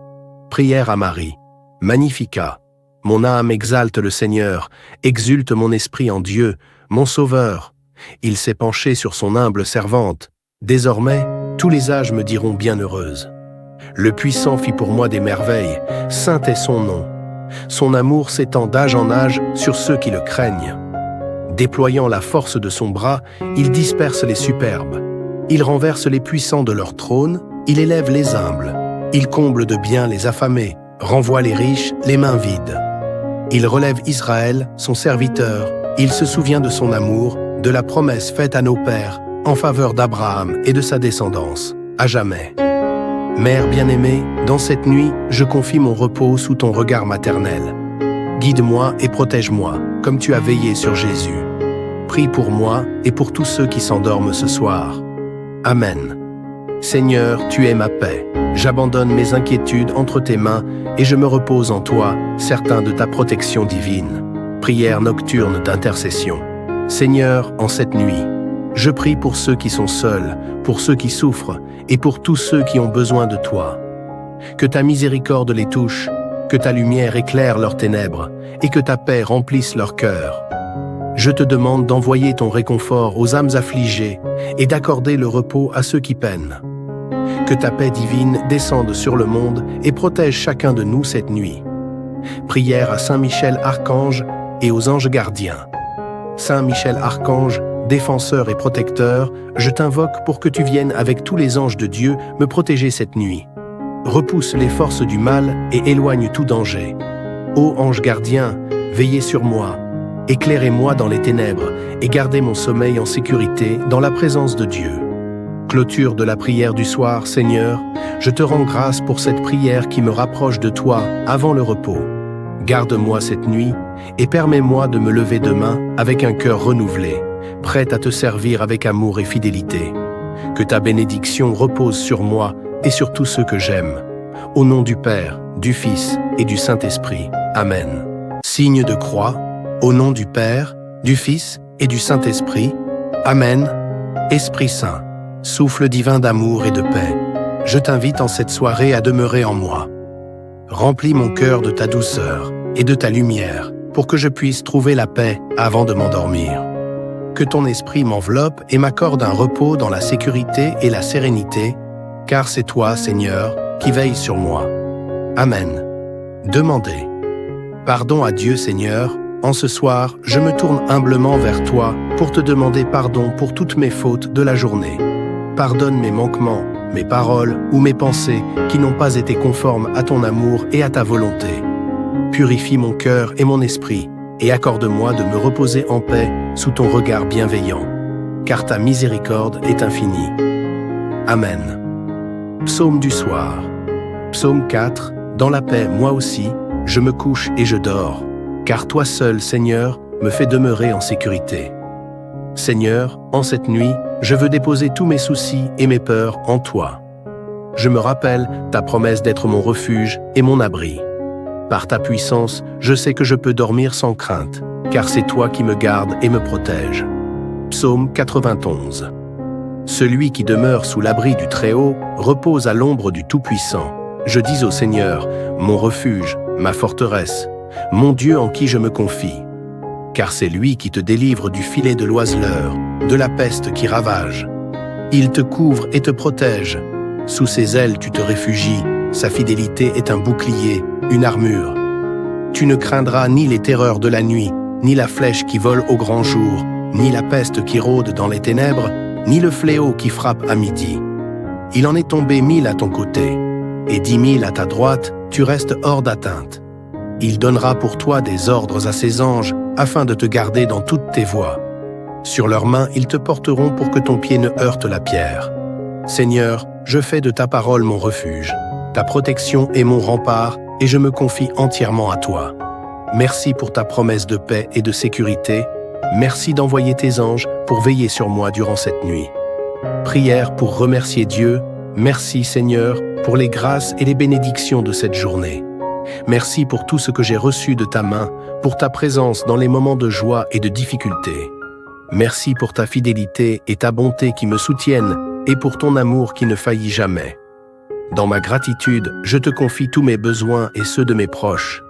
Speaker 1: Prière à Marie. Magnificat. Mon âme exalte le Seigneur, exulte mon esprit en Dieu, mon Sauveur. Il s'est penché sur son humble servante. Désormais, tous les âges me diront bienheureuse. Le Puissant fit pour moi des merveilles, saint est son nom. Son amour s'étend d'âge en âge sur ceux qui le craignent. Déployant la force de son bras, il disperse les superbes. Il renverse les puissants de leur trône, il élève les humbles. Il comble de bien les affamés, renvoie les riches les mains vides. Il relève Israël, son serviteur, il se souvient de son amour, de la promesse faite à nos pères, en faveur d'Abraham et de sa descendance, à jamais. Mère bien-aimée, dans cette nuit, je confie mon repos sous ton regard maternel. Guide-moi et protège-moi, comme tu as veillé sur Jésus. Prie pour moi et pour tous ceux qui s'endorment ce soir. Amen. Seigneur, tu es ma paix. J'abandonne mes inquiétudes entre tes mains et je me repose en toi, certain de ta protection divine. Prière nocturne d'intercession. Seigneur, en cette nuit, je prie pour ceux qui sont seuls, pour ceux qui souffrent et pour tous ceux qui ont besoin de toi. Que ta miséricorde les touche, que ta lumière éclaire leurs ténèbres et que ta paix remplisse leur cœur. Je te demande d'envoyer ton réconfort aux âmes affligées et d'accorder le repos à ceux qui peinent. Que ta paix divine descende sur le monde et protège chacun de nous cette nuit. Prière à Saint Michel Archange et aux anges gardiens. Saint Michel Archange, défenseur et protecteur, je t'invoque pour que tu viennes avec tous les anges de Dieu me protéger cette nuit. Repousse les forces du mal et éloigne tout danger. Ô ange gardien, veillez sur moi, éclairez-moi dans les ténèbres et gardez mon sommeil en sécurité dans la présence de Dieu. Clôture de la prière du soir, Seigneur, je te rends grâce pour cette prière qui me rapproche de toi avant le repos. Garde-moi cette nuit et permets-moi de me lever demain avec un cœur renouvelé, prêt à te servir avec amour et fidélité. Que ta bénédiction repose sur moi et sur tous ceux que j'aime. Au nom du Père, du Fils et du Saint-Esprit. Amen. Signe de croix, au nom du Père, du Fils et du Saint-Esprit. Amen. Esprit Saint, souffle divin d'amour et de paix, je t'invite en cette soirée à demeurer en moi. Remplis mon cœur de ta douceur et de ta lumière pour que je puisse trouver la paix avant de m'endormir. Que ton esprit m'enveloppe et m'accorde un repos dans la sécurité et la sérénité, car c'est toi, Seigneur, qui veilles sur moi. Amen. Demandez. Pardon à Dieu, Seigneur. En ce soir, je me tourne humblement vers toi pour te demander pardon pour toutes mes fautes de la journée. Pardonne mes manquements, mes paroles ou mes pensées qui n'ont pas été conformes à ton amour et à ta volonté. Purifie mon cœur et mon esprit et accorde-moi de me reposer en paix sous ton regard bienveillant, car ta miséricorde est infinie. Amen. Psaume du soir. Psaume 4. Dans la paix, moi aussi, je me couche et je dors, car toi seul, Seigneur, me fais demeurer en sécurité. Seigneur, en cette nuit, je veux déposer tous mes soucis et mes peurs en toi. Je me rappelle ta promesse d'être mon refuge et mon abri. Par ta puissance, je sais que je peux dormir sans crainte, car c'est toi qui me gardes et me protèges. Psaume 91. Celui qui demeure sous l'abri du Très-Haut repose à l'ombre du Tout-Puissant. Je dis au Seigneur, mon refuge, ma forteresse, mon Dieu en qui je me confie. Car c'est lui qui te délivre du filet de l'oiseleur, de la peste qui ravage. Il te couvre et te protège. Sous ses ailes tu te réfugies, sa fidélité est un bouclier, une armure. Tu ne craindras ni les terreurs de la nuit, ni la flèche qui vole au grand jour, ni la peste qui rôde dans les ténèbres, ni le fléau qui frappe à midi. Il en est tombé 1000 à ton côté, et 10 000 à ta droite, tu restes hors d'atteinte. Il donnera pour toi des ordres à ses anges, afin de te garder dans toutes tes voies. Sur leurs mains, ils te porteront pour que ton pied ne heurte la pierre. Seigneur, je fais de ta parole mon refuge. Ta protection est mon rempart, et je me confie entièrement à toi. Merci pour ta promesse de paix et de sécurité. Merci d'envoyer tes anges pour veiller sur moi durant cette nuit. Prière pour remercier Dieu. Merci, Seigneur, pour les grâces et les bénédictions de cette journée. Merci pour tout ce que j'ai reçu de ta main, pour ta présence dans les moments de joie et de difficulté. Merci pour ta fidélité et ta bonté qui me soutiennent et pour ton amour qui ne faillit jamais. Dans ma gratitude, je te confie tous mes besoins et ceux de mes proches.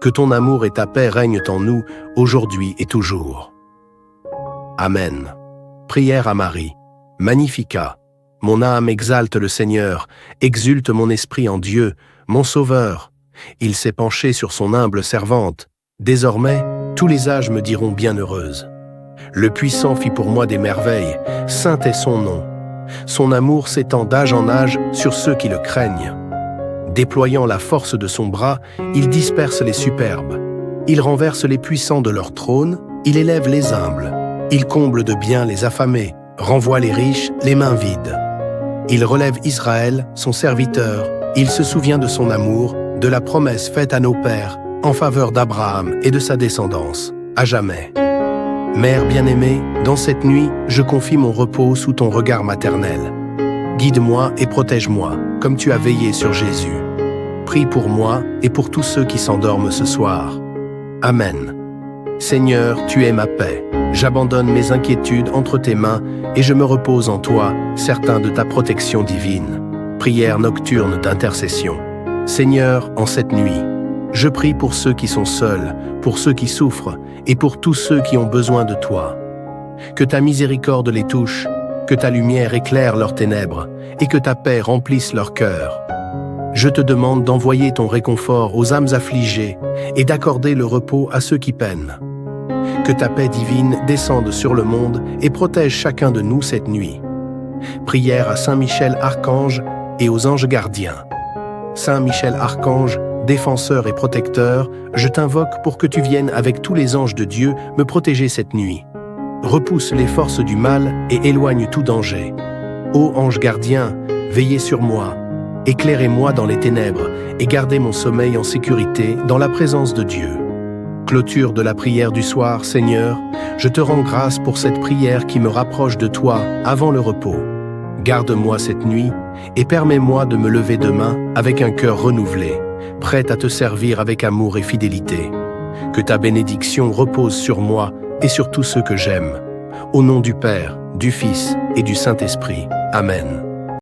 Speaker 1: Que ton amour et ta paix règnent en nous, aujourd'hui et toujours. Amen. Prière à Marie. Magnificat. Mon âme exalte le Seigneur, exulte mon esprit en Dieu, mon Sauveur. Il s'est penché sur son humble servante. Désormais, tous les âges me diront bienheureuse. Le Puissant fit pour moi des merveilles, saint est son nom. Son amour s'étend d'âge en âge sur ceux qui le craignent. Déployant la force de son bras, il disperse les superbes. Il renverse les puissants de leur trône, il élève les humbles. Il comble de biens les affamés, renvoie les riches les mains vides. Il relève Israël, son serviteur. Il se souvient de son amour, de la promesse faite à nos pères, en faveur d'Abraham et de sa descendance, à jamais. Mère bien-aimée, dans cette nuit, je confie mon repos sous ton regard maternel. Guide-moi et protège-moi, comme tu as veillé sur Jésus. Prie pour moi et pour tous ceux qui s'endorment ce soir. Amen. Seigneur, tu es ma paix. J'abandonne mes inquiétudes entre tes mains et je me repose en toi, certain de ta protection divine. Prière nocturne d'intercession. Seigneur, en cette nuit, je prie pour ceux qui sont seuls, pour ceux qui souffrent et pour tous ceux qui ont besoin de toi. Que ta miséricorde les touche, que ta lumière éclaire leurs ténèbres et que ta paix remplisse leur cœur. Je te demande d'envoyer ton réconfort aux âmes affligées et d'accorder le repos à ceux qui peinent. Que ta paix divine descende sur le monde et protège chacun de nous cette nuit. Prière à Saint Michel Archange et aux anges gardiens. Saint Michel Archange, défenseur et protecteur, je t'invoque pour que tu viennes avec tous les anges de Dieu me protéger cette nuit. Repousse les forces du mal et éloigne tout danger. Ô ange gardien, veillez sur moi, éclairez-moi dans les ténèbres et gardez mon sommeil en sécurité dans la présence de Dieu. Clôture de la prière du soir, Seigneur, je te rends grâce pour cette prière qui me rapproche de toi avant le repos. Garde-moi cette nuit et permets-moi de me lever demain avec un cœur renouvelé, prêt à te servir avec amour et fidélité. Que ta bénédiction repose sur moi et sur tous ceux que j'aime. Au nom du Père, du Fils et du Saint-Esprit. Amen.